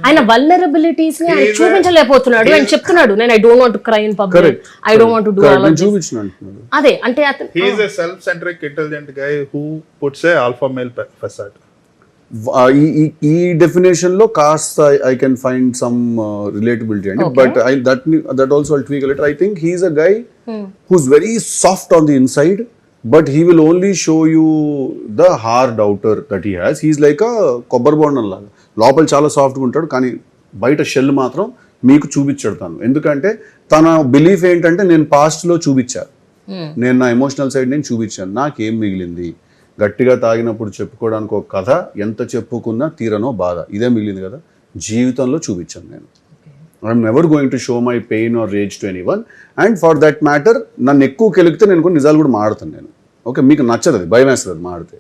ఆయన వల్నరబిలిటీస్ ని ఆయన చూపించలేకపోతున్నాడు. ఆయన చెప్తున్నాడు, నేను I don't want to cry in public, I don't want to do all of this. అదే అంటే అతను he is a self centric intelligent guy who puts a alpha male facade. ఈ డెఫినేషన్ లో కాస్త I can find some relatability అండి, but that also I'll tweak little. I think he's a guy who's very soft on the inside, but he will only show you the hard outer that he has. He's like a కొబ్బరి బొండం లాగా, లోపల చాలా సాఫ్ట్గా ఉంటాడు, కానీ బయట shell మాత్రం మీకు చూపించాడు తను. ఎందుకంటే తన బిలీఫ్ ఏంటంటే, నేను పాస్ట్లో చూపించాను, నేను నా ఎమోషనల్ సైడ్ నేను చూపించాను, నాకేం మిగిలింది, గట్టిగా తాగినప్పుడు చెప్పుకోవడానికి ఒక కథ, ఎంత చెప్పుకున్నా తీరనో బాధ, ఇదే మిగిలింది కదా, జీవితంలో చూపించాను నేను. I'm never going to show my pain or rage to anyone, and for that matter నన్ను ఎక్కువ కెలిగితే నేను కొన్ని నిజాలు కూడా మాడతాను నేను. ఓకే, మీకు నచ్చదు, అది భయం వేస్తుంది అది మాడితే.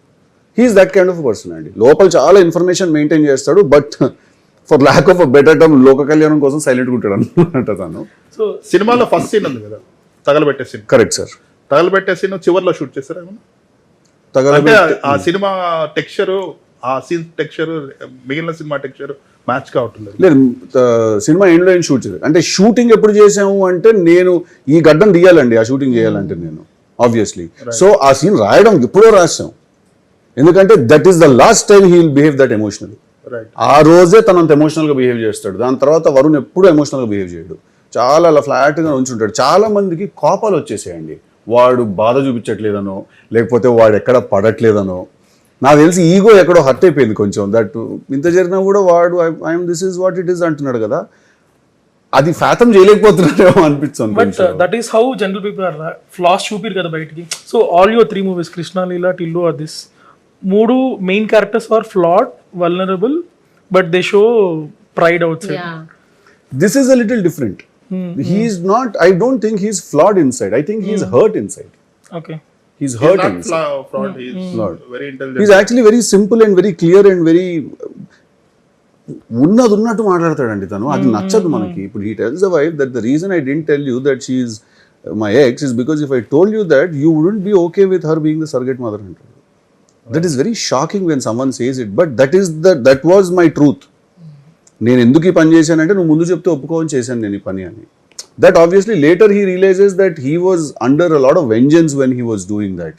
He's that kind of person అండి. లోపల చాలా ఇన్ఫర్మేషన్ మెయింటైన్ చేస్తాడు, but for lack of a better term లోక కళ్యాణం కోసం సైలెంట్గా ఉంటాడు అనమాట తను. సో సినిమాలో ఫస్ట్ సీన్ ఉంది కదా, తగలబెట్టే సీన్. Correct sir. తగలబెట్టే సీన్ చివర్లో షూట్ చేస్తారా ఏమన్నా? ఆ సినిమా టెక్స్చర్, ఆ సీన్ టెక్స్చర్ మిగిలిన సినిమా టెక్స్చర్ మ్యాచ్ కావట్లేదు. లేదు, సినిమా ఎండ్లో ఏం షూట్ చేయలేదు. అంటే షూటింగ్ ఎప్పుడు చేసాము అంటే, నేను ఈ గడ్డం తీయాలండి ఆ షూటింగ్ చేయాలంటే నేను ఆబ్వియస్లీ. సో ఆ సీన్ రాయడం ఎప్పుడో రాసాం, ఎందుకంటే that is the last time he will behave that emotionally. ఆ రోజే తనంత ఎమోషనల్గా బిహేవ్ చేస్తాడు. దాని తర్వాత వరుణ్ ఎప్పుడూ ఎమోషనల్గా బిహేవ్ చేయడు, చాలా అలా ఫ్లాట్గా ఉంచుంటాడు. చాలా మందికి కోపాలు వచ్చేసేయండి, వాడు బాధ చూపించట్లేదనో, లేకపోతే వాడు ఎక్కడ పడట్లేదనో. నాకు తెలిసి ఈగో ఎక్కడో హర్ట్ అయిపోయింది కొంచెం, దట్ ఇంత జరిగినా కూడా వాడు I'm this is what it is అంటున్నాడు కదా, అది ఫ్యాథమ్ చేయలేకపోతున్నాడేమో అనిపిస్తుంది. But that is how general people are. Flaws చూపిరు కదా బయటికి. So all your 3 movies, Krishna, Leela, Tillu are this, 3 main characters are flawed, vulnerable, but they show pride outside. This is a little different. He is not, I don't think he is flawed inside. I think he is hurt inside. Okay. He's hurt not inside. Flawed. He's very intelligent. He's actually very simple and very clear and very ఉన్నట్టు మాట్లాడతాడండి తను. అది నచ్చదు మనకి. ఇప్పుడు he tells the wife that the reason I didn't tell you that she is my ex is because if I told you that you wouldn't be okay with her being the surrogate mother. That is very shocking when someone says it, but that was my truth. నేను ఎందుకు ఈ పని చేశానంటే, నువ్వు ముందు చెప్తే ఒప్పుకోవని చేశాను నేను ఈ పని అని. That obviously later he realizes that he was under a lot of vengeance when he was doing that.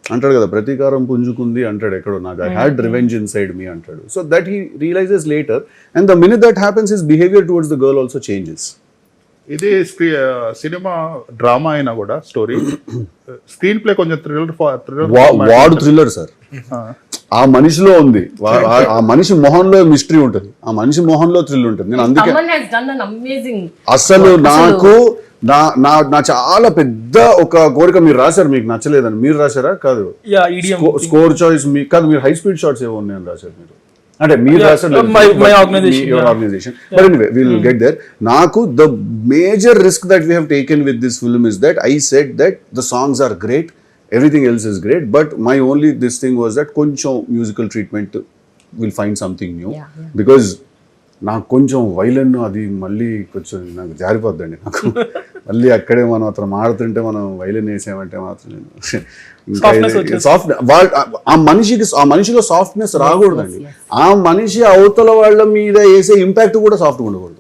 అంటాడు కదా, ప్రతీకారం పుంజుకుంది అంటాడు ఎక్కడో, నాకు I had revenge inside me అంటాడు. So that he realizes later, and the minute that happens his behaviour towards the girl also changes. ఇది cinema drama అయినా కూడా స్టోరీ, స్క్రీన్ ప్లే కొంచెం వాడు థ్రిల్లర్ సార్. ఆ మనిషిలో ఉంది, ఆ మనిషి మొహంలో మిస్టరీ ఉంటుంది, ఆ మనిషి మొహంలో థ్రిల్ ఉంటుంది. నేను అందుకే అసలు నాకు నా చాలా పెద్ద ఒక కోరిక, మీరు రాశారు మీకు నచ్చలేదని, మీరు రాశారా? కాదు, స్కోర్ చాయిస్ మీ కాదు, మీరు హై స్పీడ్ షాట్స్ ఏమో ఉన్నాయని రాశారు మీరు, అంటే మీరు రాశారు organisation. But anyway will get there. నాకు the major risk that we have taken with this film is that I said that the songs are great, everything else is great, but my only this thing was that koncham musical treatment will find something new, because నాకు కొంచెం వైలన్ అది మళ్ళీ కొంచెం నాకు జారిపోద్దండి. నాకు మళ్ళీ అక్కడే మనం అతను మాడుతుంటే మనం వైలన్ వేసామంటే మాత్రం సాఫ్ట్ ఆ మనిషిలో సాఫ్ట్నెస్ రాకూడదండి. ఆ మనిషి అవతల వాళ్ళ మీద వేసే ఇంపాక్ట్ కూడా సాఫ్ట్గా ఉండకూడదు.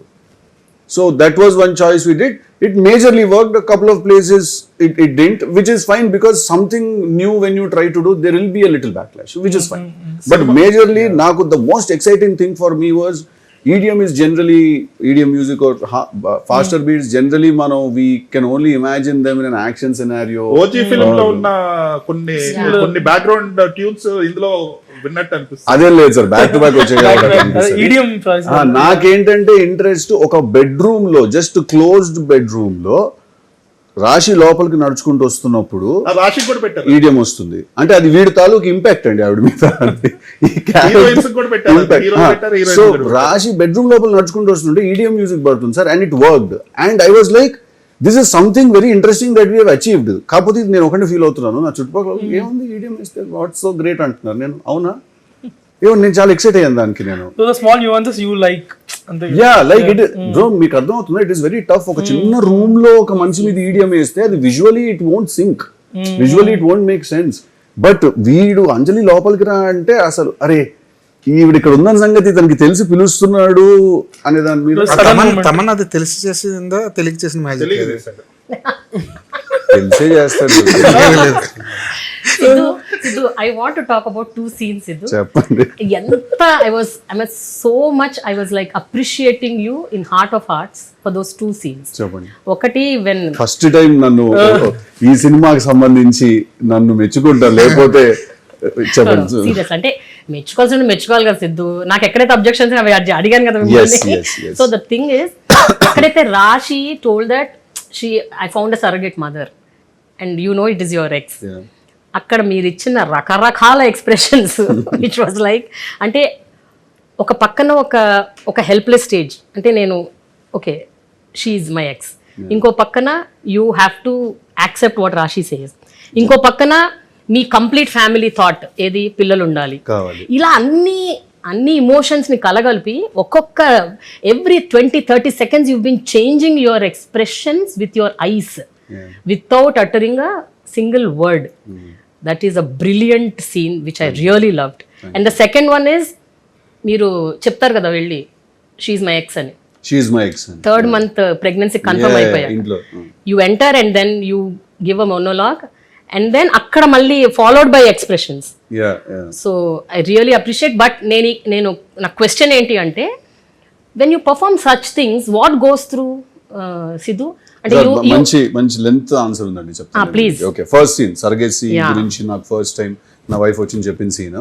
So that was one choice we did. It majorly worked. A couple of places it didn't, which is fine, because something new when you try to do, there will be a little backlash, which is fine. But majorly, naku the most exciting thing for me was EDM is generally, EDM music or faster beats, generally we can only imagine them in an action scenario. OG film lo unna konni background tunes indulo విన్నట్టు అనిపిస్తుంది. అదే లేదు sir, back to back వచ్చాయి. నాకేంటంటే interest, ఒక bedroom లో, just closed bedroom లో రాశి లోపలికి నడుచుకుంటూ వస్తున్నప్పుడు ఈడియం వస్తుంది అంటే అది వీడి తాలూకు ఇంపాక్ట్ అండి ఆవిడ మీద. సో రాశి బెడ్రూమ్ లోపల నడుచుకుంటూ వస్తుంటే ఈడియం మ్యూజిక్ పడుతుంది sir, and it worked. And I was like, this is something very interesting that we have achieved. కాకపోతే ఇది నేను ఒకటే ఫీల్ అవుతున్నాను, నా చుట్టుపక్కల ఏముంది ఈడియం ఇస్తే వాట్స్ సో గ్రేట్ అంటున్నారు. నేను అవునా ఏమో, నేను చాలా ఎక్సైట్ అయ్యాను దానికి. నేను బ్రో మీకు అర్థం అవుతుంది, ఇట్ ఈస్ వెరీ టఫ్. ఒక చిన్న రూమ్ లో ఒక మనిషి మీద ఈడియం వేస్తే అది visually it won't sync, visually it won't make sense. But వీడు అంజలి లోపలికి రా అంటే అసలు అరే ఈవిడ ఇక్కడ ఉందని సంగతి తనకి తెలిసి పిలుస్తున్నాడు అనే దాని మీద తమన్నా అది తెలిసి చేసిందా తెలియక చేసిన మ్యాజిక్ తెలిసే చేస్తాడు. Siddu, I want to talk about two scenes, Siddu. చెప్పండి. ఎంత I was so much I was like appreciating you in heart of hearts for those two scenes. చెప్పండి. ఒకటి when ఫస్ట్ టైం నన్ను ఈ సినిమాకి సంబంధించి నన్ను మెచ్చుకుంటారు, లేకపోతే చెప్పండి. సీరియస్ అంటే మెచ్చుకోవాలి కదా సిద్ధు, నాకు ఎక్కడైతే అబ్జెక్షన్స్ అవి అడిగాను కదా. సో ద థింగ్ ఇస్, ఎక్కడైతే రాశి told that I found a surrogate mother and you know it is your ex. అక్కడ మీరు ఇచ్చిన రకరకాల ఎక్స్ప్రెషన్స్ విచ్ వాజ్ లైక్, అంటే ఒక పక్కన ఒక హెల్ప్లెస్ స్టేజ్, అంటే నేను okay she is my ex, ఇంకో పక్కన you have to accept what రాశి సేస్, ఇంకో పక్కన మీ కంప్లీట్ ఫ్యామిలీ థాట్ ఏది పిల్లలు ఉండాలి, ఇలా అన్ని ఇమోషన్స్ ని కలగలిపి ఒక్కొక్క every 20-30 seconds you've been changing your expressions with your eyes without uttering a single word. That is a brilliant scene which I really loved. And the second one is, మీరు చెప్తారు కదా వెళ్ళి she is my ex అని, she is my ex, third month pregnancy confirm అయిపోయాక you enter and then you give a monologue and then అక్కడ మళ్ళీ followed by expressions. So I really appreciate. But నేను నా క్వశ్చన్ ఏంటి అంటే, when you perform such things, what goes through Siddu? అంటే మంచి length answer ఉందండి, చెప్తాను ప్లీజ్. ఓకే, ఫస్ట్ సీన్ సర్గేసి గురించి నాకు ఫస్ట్ టైం నా వైఫ్ వచ్చి చెప్పిన సీన్.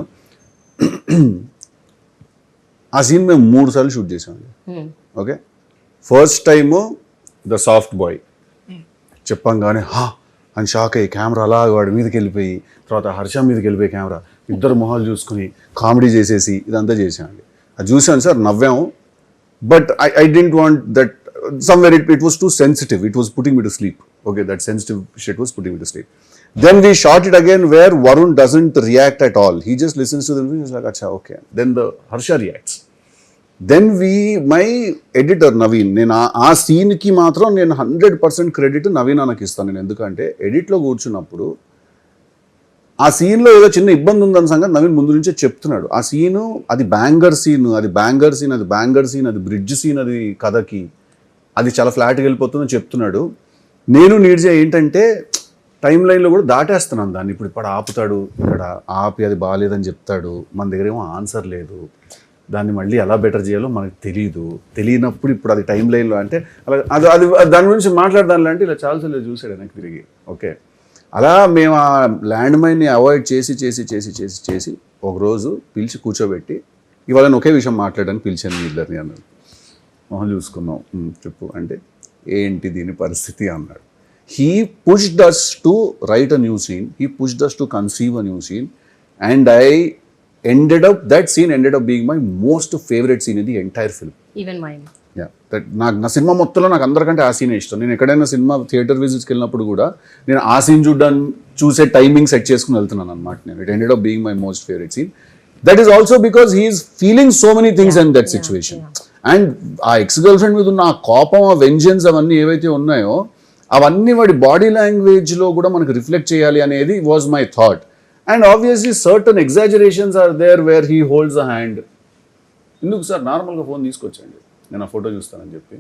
ఆ సీన్ మేము 3 సార్లు షూట్ చేసామండి. Okay, first time the soft boy చెప్పంగానే హా అని షాక్ అయ్యి కెమెరా అలా వాడి మీదకి వెళ్ళిపోయి, తర్వాత హర్ష మీదకి వెళ్ళిపోయి కెమెరా, ఇద్దరు మొహాలు చూసుకుని కామెడీ చేసేసి ఇదంతా చేసామండి. అది చూసాను సార్, నవ్వాము. But I dent want that, somewhere it was too sensitive, it was putting me to sleep. Okay, that sensitive shit was putting me to sleep. Then we shot it again where Varun doesn't react at all, he just listens to the movie, he's like acha okay, then the Harsha reacts. Then my editor Naveen, నేను ఆ సీన్కి మాత్రం నేను 100% credit Naveen అన్నకి ఇస్తాను. నేను ఎందుకంటే ఎడిట్లో కూర్చున్నప్పుడు ఆ సీన్లో ఏదో చిన్న ఇబ్బంది ఉందన్న సంగతి నవీన్ ముందు నుంచే చెప్తున్నాడు. ఆ సీను అది బ్యాంగర్ సీన్, అది బ్యాంగర్ సీన్, అది బ్యాంగర్ సీన్, అది బ్రిడ్జ్ సీన్, అది కథకి అది చాలా ఫ్లాట్గా వెళ్ళిపోతుందని చెప్తున్నాడు. నేను నీడ్జే ఏంటంటే టైం లైన్లో కూడా దాటేస్తున్నాను దాన్ని. ఇప్పుడు ఆపుతాడు, ఇక్కడ ఆపి అది బాగాలేదని చెప్తాడు, మన దగ్గర ఏమో ఆన్సర్ లేదు, దాన్ని మళ్ళీ ఎలా బెటర్ చేయాలో మనకు తెలియనప్పుడు ఇప్పుడు అది టైం లైన్లో అంటే అలా అది దాని గురించి మాట్లాడదానిలో అంటే ఇలా చాలాసార్లు చూసాడు వెనక్కి తిరిగి. ఓకే, అలా మేము ఆ ల్యాండ్ మైన్ని అవాయిడ్ చేసి ఒకరోజు పిలిచి కూర్చోబెట్టి ఇవాళ నేను ఒకే విషయం మాట్లాడడానికి పిలిచాను మీ ఇద్దరిని అన్నాడు. మొహం చూసుకున్నాం, చెప్పు అంటే ఏంటి దీని పరిస్థితి అన్నాడు. He pushed us to write a new scene, he pushed us to conceive a new scene, and that scene ended up being my most favorite scene in the entire film. Even mind. నా cinema మొత్తంలో నాకు అందరికంటే ఆ సీనే ఇష్టం. నేను ఎక్కడైనా cinema theatre విజిట్స్కి వెళ్ళినప్పుడు కూడా నేను ఆ సీన్ చూసే టైమింగ్ సెట్ చేసుకుని వెళ్తున్నాను అనమాట నేను. It ended up being my most favourite scene. That is also because he's feeling so many things in that situation. And ఆ ఎక్స్ గర్ల్ ఫ్రెండ్ మీద ఉన్న ఆ కోపం, ఆ వెంజెన్స్ అవన్నీ ఏవైతే ఉన్నాయో అవన్నీ వాడి బాడీ లాంగ్వేజ్లో కూడా మనకు రిఫ్లెక్ట్ చేయాలి అనేది was my thought. And obviously certain exaggerations are there where he holds a hand. ఎందుకు సార్ నార్మల్గా ఫోన్ తీసుకొచ్చండి, నేను ఆ ఫోటో చూస్తానని చెప్పి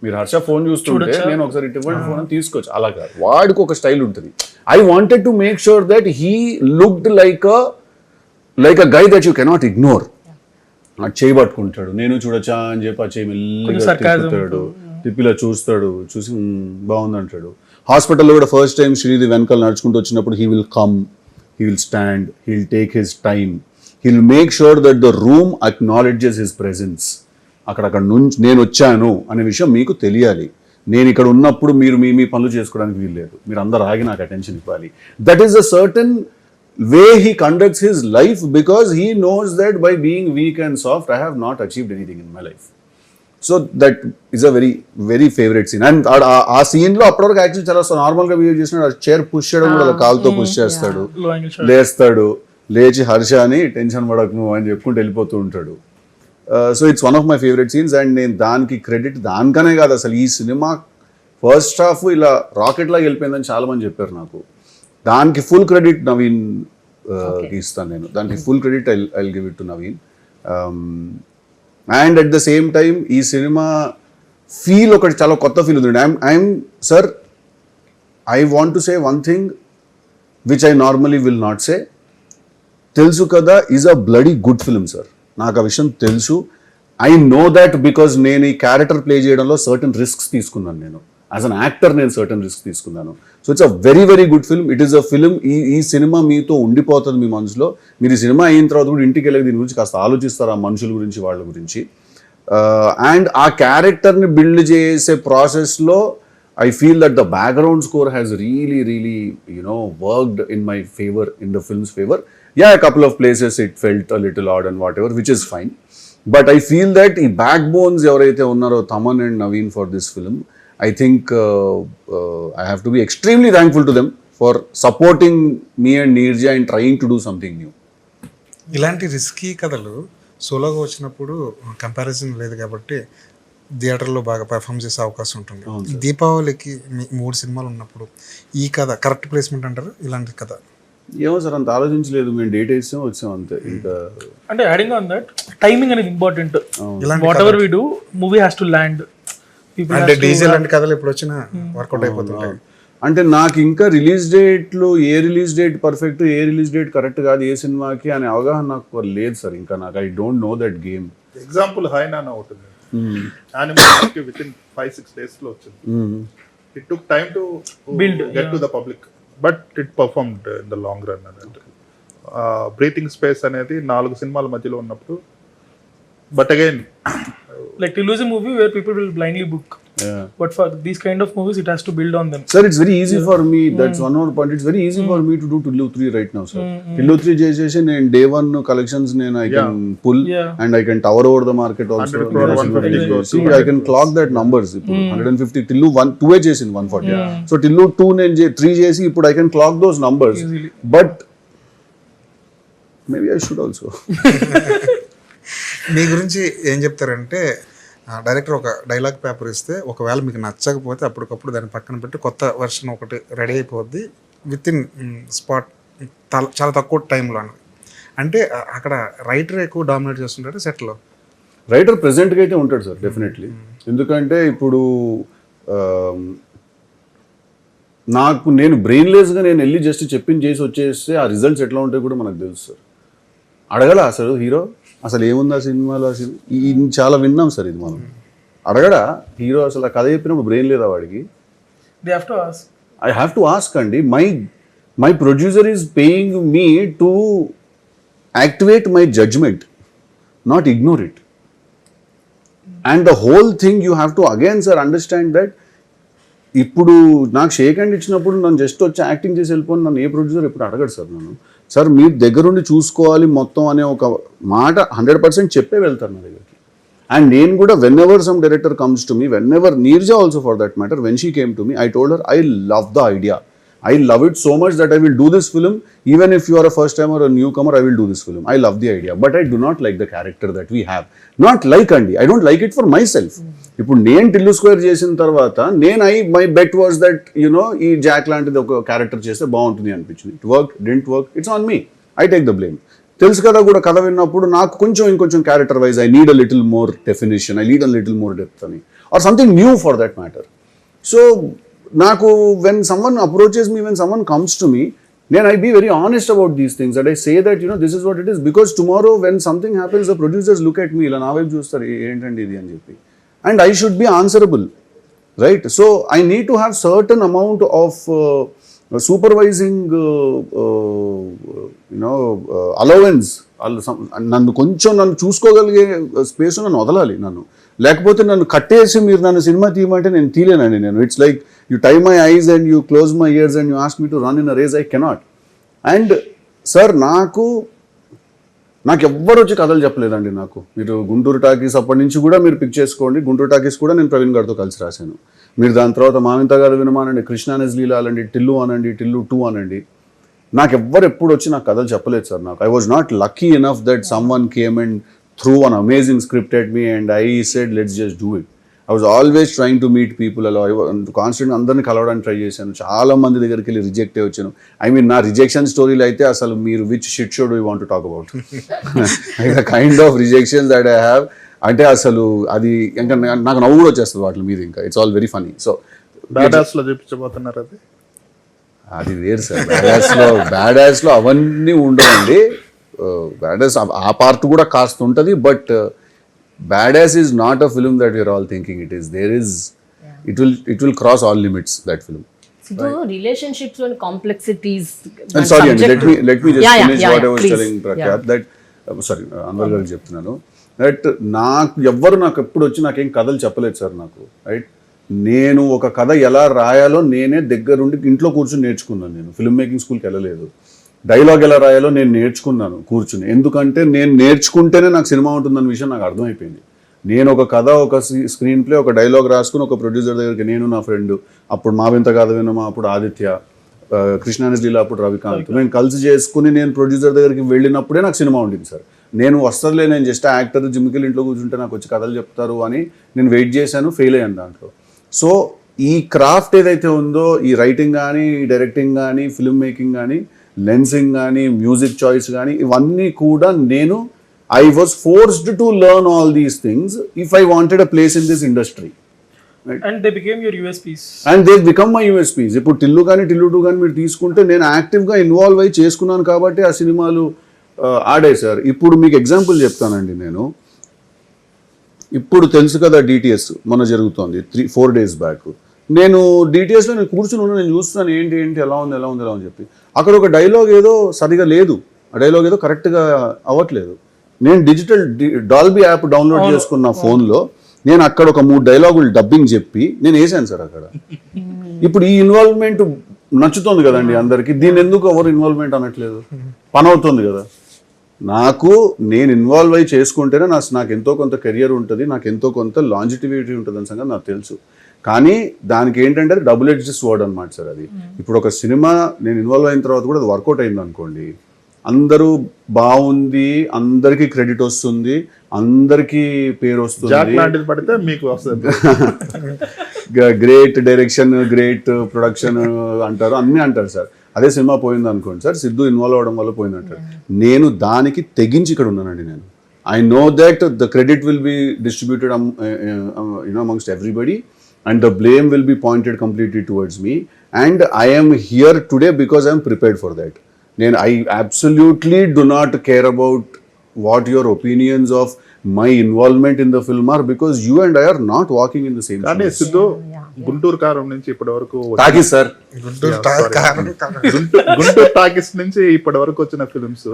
మీరు హర్ష ఫోన్ చూస్తుంటే నేను ఒకసారి ఇటువంటి ఫోన్ తీసుకోవచ్చు. అలా కాదు, వాడికి ఒక స్టైల్ ఉంటుంది. I wanted to make sure that he looked like a guy that you cannot ignore. చేయి పట్టుకుంటాడు, నేను చూడొచ్చా అని చెప్పి ఆ చేయి మెల్లిగా తిప్పుతాడు, తిప్పిలా చూస్తాడు, చూసి బాగుంది అంటాడు. హాస్పిటల్లో కూడా ఫస్ట్ టైం శ్రీది వెనకాల నడుచుకుంటూ వచ్చినప్పుడు he will come, he will stand, he will take his time, he will make sure that the room acknowledges his presence. అక్కడ నుంచి నేను వచ్చాను అనే విషయం మీకు తెలియాలి. నేను ఇక్కడ ఉన్నప్పుడు మీరు మీ పనులు చేసుకోవడానికి వీల్లేదు, మీరు అందరు ఆగి నాకు అటెన్షన్ ఇవ్వాలి. That is a certain way he conducts his life because he knows that by being weak and soft I have not achieved anything in my life. So that is a very very favorite scene. And ఆ scene లో అప్పటివరకు actually చాలా normal గా behave చేసినాడు. ఆ chair push చేయడం కూడా అలా కాలుతో పుష్ చేస్తాడు, లేస్తాడు, లేచి హర్ష అని టెన్షన్ పడకు అని చెప్పుకుంటూ వెళ్ళిపోతూ ఉంటాడు. So it's one of my favourite scenes. And నేను దానికి క్రెడిట్ దానికనే కాదు, అసలు ఈ సినిమా ఫస్ట్ హాఫ్ ఇలా రాకెట్ లాగా వెళ్ళిపోయిందని చాలా మంది చెప్పారు నాకు. దానికి ఫుల్ క్రెడిట్ నవీన్ ఇస్తాను నేను. దానికి full credit I give it to Naveen. And at the same time ఈ సినిమా ఫీల్ ఒకటి చాలా కొత్త ఫీల్ ఉంది. I'm sir, I want to say one thing which I normally will not say. తెలుసు కదా is a bloody good film sir. నాకు ఆ విషయం తెలుసు. ఐ నో దట్ బికాజ్ నేను ఈ క్యారెక్టర్ ప్లే చేయడంలో సర్టన్ రిస్క్స్ తీసుకున్నాను. నేను యాజ్ అన్ యాక్టర్ నేను సర్టన్ రిస్క్ తీసుకున్నాను. So it's a very very good film. It is a film, ఈ సినిమా మీతో ఉండిపోతుంది మీ మనసులో. మీరు ఈ సినిమా అయిన తర్వాత కూడా ఇంటికి వెళ్ళి దీని గురించి కాస్త ఆలోచిస్తారు, ఆ మనుషుల గురించి, వాళ్ళ గురించి. అండ్ ఆ క్యారెక్టర్ని బిల్డ్ చేసే ప్రాసెస్లో I feel that the background score has really really worked in my favour, in the films favour. Yeah, a couple of places it felt a little odd and whatever, which is fine. But I feel that ఈ backbones ఎవరైతే ఉన్నారో Taman and Naveen for this film, I think I have to be extremely thankful to them for supporting me and Neerja and trying to do something new. ఇలాంటి risky కథలు సోలోగా వచ్చినప్పుడు comparison లేదు కాబట్టి థియేటర్లో బాగా పెర్ఫామ్ చేసే అవకాశం ఉంటుంది. దీపావళికి 3 సినిమాలు ఉన్నప్పుడు ఈ కథ కరెక్ట్ ప్లేస్మెంట్ అంటారు? ఇలాంటి కథ ఏమో సార్, అంత ఆలోచించలేదు. మేము డేట్ వచ్చాం అంతే. ఇంకా అంటే యాడింగ్ ఆన్ దట్ టైమింగ్ అనేది important. Whatever we do movie has to land. అంటే డీజే లాంటి కథలు ఎప్పుడు వచ్చినా వర్కౌట్ అయిపోతుంటాయి. అంటే నాకు ఇంకా రిలీజ్ డేట్లు ఏ రిలీజ్ డేట్ పర్ఫెక్ట్, ఏ రిలీజ్ డేట్ కరెక్ట్ కాదు ఏ సినిమాకి అనే అవగాహన నాకు లేదు సార్. ఇంకా నాకు I don't know that game. Example Hi Nanna అవుతుంది, యానిమేషన్ విత్ ఇన్ 5-6 days లో వచ్చింది. It took time to build get to the public, but it performed in the long run అనేది. బ్రీతింగ్ స్పేస్ అనేది 4 సినిమాల మధ్యలో ఉన్నప్పుడు, but again like Telusu movie where people will blindly book. But for these kind of movies it has to build on them. Sir, it's very easy for me. That's one more point. It's very easy for me to do Tillu 3 right now, sir. Tillu 3 చేసేసి నేను day 1 collections నేను I can pull and I can tower over the market also. 150 I can clock that numbers. 150 Tillu 1 2 చేసింది 140. So Tillu 2 నేను 3 చేసి ఇప్పుడు I can clock those numbers. But maybe I should also. మీ గురించి ఏం చెప్తారంటే, director ఒక dialogue paper ఇస్తే ఒకవేళ మీకు నచ్చకపోతే అప్పటికప్పుడు దాన్ని పక్కన పెట్టి కొత్త వెర్షన్ ఒకటి రెడీ అయిపోద్ది విత్ ఇన్ స్పాట్, చాలా తక్కువ టైంలో అని. అంటే అక్కడ రైటర్ ఎక్కువ డామినేట్ చేస్తుంటాడు సెట్లో. రైటర్ ప్రెజెంట్గా అయితే ఉంటాడు సార్ డెఫినెట్లీ. ఎందుకంటే ఇప్పుడు నేను బ్రెయిన్లెస్గా నేను వెళ్ళి జస్ట్ చెప్పింది చేసి వచ్చేస్తే ఆ రిజల్ట్స్ ఎట్లా ఉంటాయి కూడా మనకు తెలుసు సార్. అడగల అసలు హీరో అసలు ఏముంది ఆ సినిమాలో, అసలు చాలా విన్నాం సార్ ఇది మనం. అడగడా హీరో అసలు ఆ కథ చెప్పినప్పుడు బ్రెయిన్ లేదా వాడికి? They have to ask. I have to ask అండి. My producer is paying me to activate my judgment, not ignore it. And the whole thing you have to again, sir, understand that ఇప్పుడు నాకు shake hand ఇచ్చినప్పుడు నన్ను just వచ్చి acting చేసి వెళ్ళిపోయి నన్ను ఏ producer ఎప్పుడు అడగడు సార్. నన్ను సార్ మీరు దగ్గరుండి చూసుకోవాలి మొత్తం అనే ఒక మాట 100% చెప్పే వెళ్తారు నా దగ్గరికి. అండ్ నేను కూడా when ever some director comes to me, when ever Neerja also for that matter, when she came to me, I told her I love the idea. I love it so much that I will do this film even if you are a first timer or a newcomer. I will do this film. I love the idea, but I do not like the character that we have. Not like Andy. I don't like it for myself. ఇప్పుడు నేను Tillu square చేసిన తర్వాత my bet was that ఈ Jack లాంటిది ఒక character చేస్తే బాగుంటుంది అనిపించింది. It work, didn't work, it's on me. I take the blame. Telusu Kada కూడా కథ విన్నప్పుడు నాకు ఇంకొంచెం character wise I need a little more definition, I need a little more depth అని, or something new for that matter. So నాకు when someone approaches me, when someone comes to me, then I be very honest about these things, that I say that this is what it is, because tomorrow when something happens the producers look at me ఇలా నా వైపు చూస్తారు ఏంటండి ఇది అని చెప్పి, and I should be answerable, right? So I need to have certain amount of supervising allowance. నన్ను చూసుకోగలిగే space నన్ను వదలాలి. లేకపోతే నన్ను కట్టేసి మీరు నన్ను సినిమా తీయమంటే నేను తీయలేనండి. It's like you tie my eyes and you close my ears and you ask me to run in a race, I cannot. And sir నాకు ఎవ్వరు వచ్చి కథలు చెప్పలేదండి. మీరు గుంటూరు టాకీస్ అప్పటి నుంచి కూడా మీరు పిక్ చేసుకోండి. గుంటూరు టాకీస్ కూడా నేను ప్రవీణ్ గారితో కలిసి రాశాను. మీరు దాని తర్వాత మావింత గారు వినమానండి, కృష్ణానెస్ లీలా అనండి, టిల్లు అనండి, టిల్లు 2 అనండి, ఎవ్వరు ఎప్పుడు వచ్చి నాకు కథలు చెప్పలేదు sir. I was not lucky enough that some one came and threw an amazing script at me and I said let's just do it. I was always trying to meet people. Constant అందరిని కలవడానికి try చేశాను. చాలా మంది దగ్గరికి వెళ్ళి reject అయ్యి వచ్చాను. I mean నా రిజెక్షన్ స్టోరీలు అయితే అసలు మీరు which shit show do you want to talk about, the kind of rejections that I have, అంటే అసలు అది ఇంకా నాకు నవ్వు కూడా వచ్చేస్తుంది వాటి మీద. ఇంకా it's all very funny. So బ్యాడాస్లో చూపించబోతున్నారు అది వేరు సార్. బ్యాడాస్లో అవన్నీ ఉండవండి. బ్యాడాస్ ఆ పార్ట్ కూడా కాస్త ఉంటుంది, but badass is not a film that you're all thinking it is. There is it will cross all limits that film. Relationships and complexities. Sorry, let me just finish what I was telling Prakyath, that sorry Anwar గారికి చెప్తున్నాను, that నాకు ఎప్పుడు వచ్చి నాకేం కథలు చెప్పలేదు sir. Right, నేను ఒక కథ ఎలా రాయాలో నేనే దగ్గరుండి ఇంట్లో కూర్చొని నేర్చుకున్నాను. నేను ఫిల్మ్ మేకింగ్ స్కూల్కి వెళ్ళలేదు. డైలాగ్ ఎలా రాయాలో నేను నేర్చుకున్నాను కూర్చుని. ఎందుకంటే నేను నేర్చుకుంటేనే నాకు సినిమా ఉంటుందన్న విషయం నాకు అర్థమైపోయింది. నేను ఒక కథ, ఒక స్క్రీన్ ప్లే, ఒక డైలాగ్ రాసుకుని ఒక ప్రొడ్యూసర్ దగ్గరికి, నేను నా ఫ్రెండ్ అప్పుడు మావింత కథ వినమా అప్పుడు ఆదిత్య, కృష్ణానెస్ లీలా అప్పుడు రవికాంత్, మేము కలిసి చేసుకుని నేను ప్రొడ్యూసర్ దగ్గరికి వెళ్ళినప్పుడే నాకు సినిమా ఉండింది సార్. నేను వస్తుందిలే, నేను జస్ట్ యాక్టర్ జిమ్కి ఇంట్లో కూర్చుంటే నాకు వచ్చి కథలు చెప్తారు అని నేను వెయిట్ చేశాను, ఫెయిల్ అయ్యాను దాంట్లో. సో ఈ క్రాఫ్ట్ ఏదైతే ఉందో, ఈ రైటింగ్ కానీ, ఈ డైరెక్టింగ్ కానీ, ఫిల్మ్ మేకింగ్ కానీ, లెన్సింగ్ కానీ, మ్యూజిక్ చాయిస్ కానీ, ఇవన్నీ కూడా నేను I was forced to learn all these things if I wanted a place in this industry. Right? And they became your USPs. And they become my USPs. ఇప్పుడు టిల్లు కానీ టిల్లు 2 కానీ మీరు తీసుకుంటే నేను యాక్టివ్గా ఇన్వాల్వ్ అయ్యి చేసుకున్నాను కాబట్టి ఆ సినిమాలు ఆడాయి సార్. ఇప్పుడు మీకు ఎగ్జాంపుల్ చెప్తానండి. నేను ఇప్పుడు తెలుసు కదా డిటిఎస్ మొన్న జరుగుతోంది 3-4 days బ్యాక్. నేను డిటిఎస్లో నేను కూర్చుని ఉన్నాను, నేను చూస్తున్నాను ఏంటి ఎలా ఉంది అని చెప్పి. అక్కడ ఒక డైలాగ్ ఏదో సరిగా లేదు, ఆ డైలాగ్ ఏదో కరెక్ట్గా అవ్వట్లేదు. నేను డిజిటల్ డాల్బీ యాప్ డౌన్లోడ్ చేసుకున్న ఫోన్లో నేను అక్కడ ఒక 3 డైలాగులు డబ్బింగ్ చెప్పి నేను వేసాను సార్ అక్కడ. ఇప్పుడు ఈ ఇన్వాల్వ్మెంట్ నచ్చుతుంది కదండి అందరికీ, దీన్ని ఎందుకు ఎవరు ఇన్వాల్వ్మెంట్ అనట్లేదు? పని అవుతుంది కదా. నేను ఇన్వాల్వ్ అయ్యి చేసుకుంటేనే నాకు ఎంతో కొంత కెరియర్ ఉంటుంది, నాకు ఎంతో కొంత లాంజిటివిటీ ఉంటుంది అని సంగతి నాకు తెలుసు. కానీ దానికి ఏంటంటే అది డబుల్ ఎడ్జ్డ్ స్వర్డ్ అనమాట సార్. అది ఇప్పుడు ఒక సినిమా నేను ఇన్వాల్వ్ అయిన తర్వాత కూడా అది వర్కౌట్ అయింది అనుకోండి, అందరూ బాగుంది, అందరికీ క్రెడిట్ వస్తుంది, అందరికీ పేరు వస్తుంది, గ్రేట్ డైరెక్షన్, గ్రేట్ ప్రొడక్షన్ అంటారు, అన్నీ అంటారు సార్. అదే సినిమా పోయింది అనుకోండి సార్, సిద్ధు ఇన్వాల్వ్ అవ్వడం వల్ల పోయింది అంటారు. నేను దానికి తెగించి ఇక్కడ ఉన్నానండి. నేను I know that the credit will be distributed amongst everybody and the blame will be pointed completely towards me, and I am here today because I am prepared for that. I absolutely do not care about what your opinions of my involvement in the film are, because you and I are not walking in the same shoes. Siddu, Guntur కారం నుంచి ఇప్పటి వరకు తాకి sir Guntur talkies నుంచి ఇప్పటి వరకు వచ్చిన films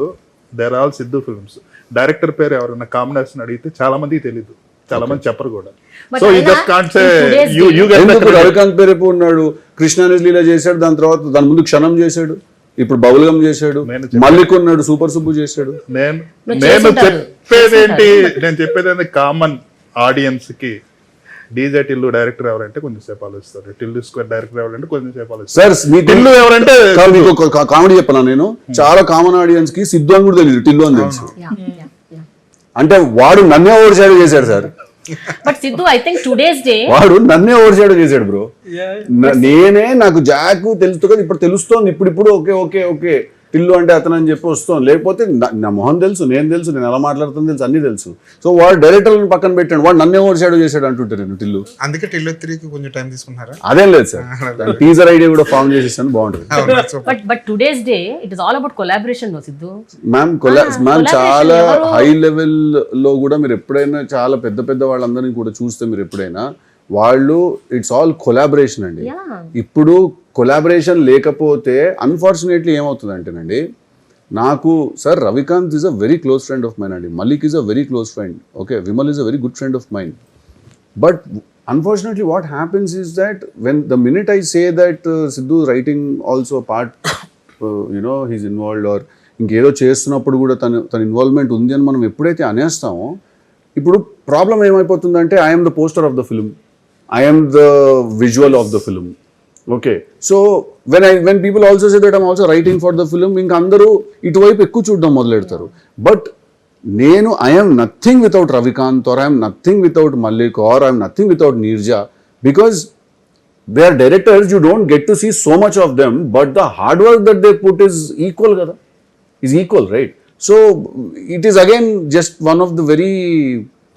they're all Siddhu films. Director పేరు ఎవరైనా కాంబినేషన్ అడిగితే చాలా మందికి తెలీదు, చాలా మంది చెప్పరు కూడా. But సో యూ అయినా just can't say today's you get ఎందుకు రవికాంత్ పేరేపు ఉన్నాడు, కృష్ణానిస్ లీల చేశాడు, దాని తర్వాత దాని ముందు క్షణం చేశాడు, ఇప్పుడు బౌలగం చేశాడు, మల్లిక్ ఉన్నాడు, సూపర్ సుబ్బు చేశాడు. నేను చెప్పేది కామన్ ఆడియన్స్ కి డీజే టిల్లు డైరెక్టర్ ఎవరంటే కొంచెం సేపు ఆలోచిస్తారు, టిల్లు స్క్వేర్ డైరెక్టర్ ఎవరంటే కొంచెం సేపు ఆలోచిస్తారు. సార్ మీ టిల్లు ఎవరంటే కామెడీ చెప్పనా, నేను చాలా కామన్ ఆడియన్స్ కి సిద్ధు అని కూడా తెలియదు, టిల్లు అని తెలుసు. అంటే వాడు నన్నే ఓవర్ షాడో చేశాడు sir. But Siddhu I think today's day వాడు నన్నే ఓవర్ షాడో చేశాడు బ్రో. నేనే నాకు జాక్ తెలుసు కదా, ఇప్పుడు తెలుస్తోంది, ఇప్పుడు ఓకే ఓకే ఓకే టిల్లు అంటే అతను అని చెప్పి వస్తాం. లేకపోతే నా మొహం తెలుసు, నేను తెలుసు, నేను ఎలా మాట్లాడుతాను తెలుసు, అన్ని తెలుసు. సో వాడు డైరెక్టర్లను పక్కన పెట్టాడు, వాడు నన్నే ఓవర్ షాడో చేశాడు అంటుంటే నేను టిల్లు. అందుకే టిల్లు 3కి కొంచెం టైం తీసుకున్నారా? అదేం లేదు సార్, టీజర్ ఐడియా కూడా ఫామ్ చేసేసాను, బాగుంటుంది. But today's day it is all about collaboration no Siddhu. Ma'am చాలా హై లెవెల్ లో కూడా మీరు ఎప్పుడైనా చాలా పెద్ద పెద్ద వాళ్ళందరినీ కూడా చూస్తే మీరు ఎప్పుడైనా వాళ్ళు ఇట్స్ ఆల్ కొలాబరేషన్ అండి. ఇప్పుడు కొలాబరేషన్ లేకపోతే అన్ఫార్చునేట్లీ ఏమవుతుంది అంటేనండి, నాకు sir Ravikanth is a very close friend of mine అండి, Malik is a very close friend, okay, Vimal is a very good friend of mine. But unfortunately what happens is that when the minute I say that Siddu writing also a part, he's involved or ఇంకేదో చేస్తున్నప్పుడు కూడా తన involvement ఉంది అని మనం ఎప్పుడైతే అనేస్తామో, ఇప్పుడు problem ఏమైపోతుందంటే I'm the poster of the film, I'm the visual of the film, okay. So when people also say that I'm also writing for the film, ఇంకా అందరూ ఇటువైపు ఎక్కువ చూడడం మొదలెడతారు. బట్ నేను I'm nothing without Ravikanth or I'm nothing without Mallik or I'm nothing without Neerja, because they are directors, you don't get to see so much of them, but the hard work that they put is equal కదా, is equal, right? So it is again just one of the very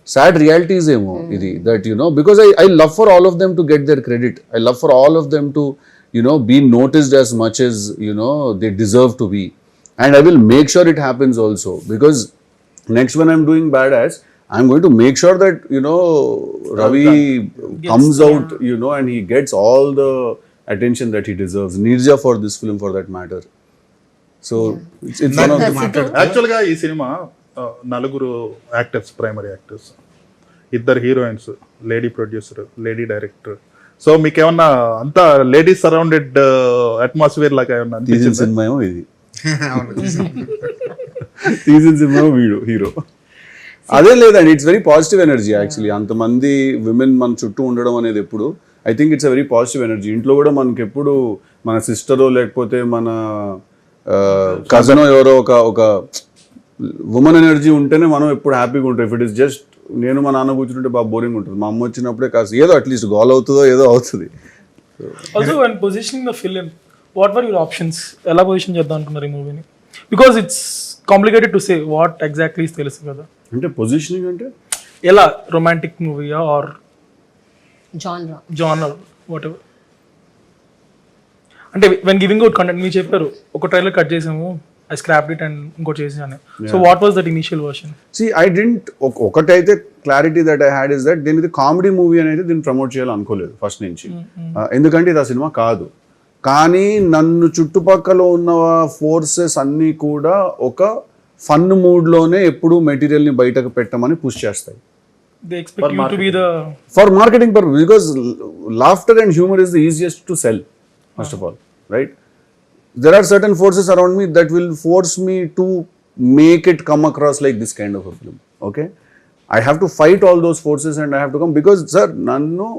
sad realities idi, that because I love for all of them to get their credit, I love for all of them to be noticed as much as they deserve to be, and I will make sure it happens also, because next when I'm doing Badass, I'm going to make sure that Ravi comes out and he gets all the attention that he deserves, Nirja for this film for that matter. So it's one of the యాక్చువల్గా ఈ cinema నలుగురు actors, primary actors, ఇద్దరు heroines, lady producer, lady director. So మీకు ఏమన్నా అంతా ladies surrounded atmosphere లాగా ఏమన్నా తీసిన సినిమా ఏమో ఇది, తీసిన సినిమా వీడు హీరో. అదే లేదండి, it's very positive energy actually. అంతమంది విమెన్ మన చుట్టూ ఉండడం అనేది ఎప్పుడు I think it's a very positive energy. ఇంట్లో కూడా మనకి ఎప్పుడు మన సిస్టరో లేకపోతే మన కజనో ఎవరో ఒక ఉమెన్ ఎనర్జీ ఉంటేనే మనం ఎప్పుడు హ్యాపీగా ఉంటాం. ఇఫ్ ఇట్ ఇస్ జస్ట్ నేను మా నాన్న కూర్చుంటే బాగా బోరింగ్ ఉంటుంది. మా అమ్మ వచ్చినప్పుడే కాస్త ఏదో అట్లీస్ట్ గోల్ అవుతుందో ఏదో అవుతుంది. Also when positioning the film, what were your options? ఎలా పొజిషన్ చేద్దాం అనుకున్నారు ఈ మూవీని? Because it's complicated to say what exactly తెలుసు కదా. అంటే పొజిషనింగ్ అంటే ఎలా, రొమాంటిక్ మూవీయా ఆర్ జానర్ వాట్ ఎవర్? అంటే వెన్ గివింగ్ అవుట్ కంటెంట్ మీరు చెప్పారు ఒక ట్రైలర్ కట్ చేసాము, ఐ స్క్రాప్డ్ ఇట్ అండ్ ఇంకోటి చేసాను. So what was that initial version? See I didn't, ఒకటైతే clarity that I had is that దీని కామెడీ మూవీ అనేది దీన్ని ప్రమోట్ చేయాలని అనుకోలేదు ఫస్ట్ నుంచి. ఎందుకంటే ఇది ఆ సినిమా కాదు. కానీ నన్ను చుట్టుపక్కల ఉన్న ఫోర్సెస్ అన్నీ కూడా ఒక ఫన్ మూడ్లోనే ఎప్పుడు మెటీరియల్ని బయటకు పెట్టమని పుష్ చేస్తాయి. They expect you to be the... For marketing purpose, because laughter and humor is the easiest to sell, first of all, right? There are certain forces around me that will force me to make it come across like this kind of a film, okay? I have to fight all those forces and I have to come, because, sir, nannu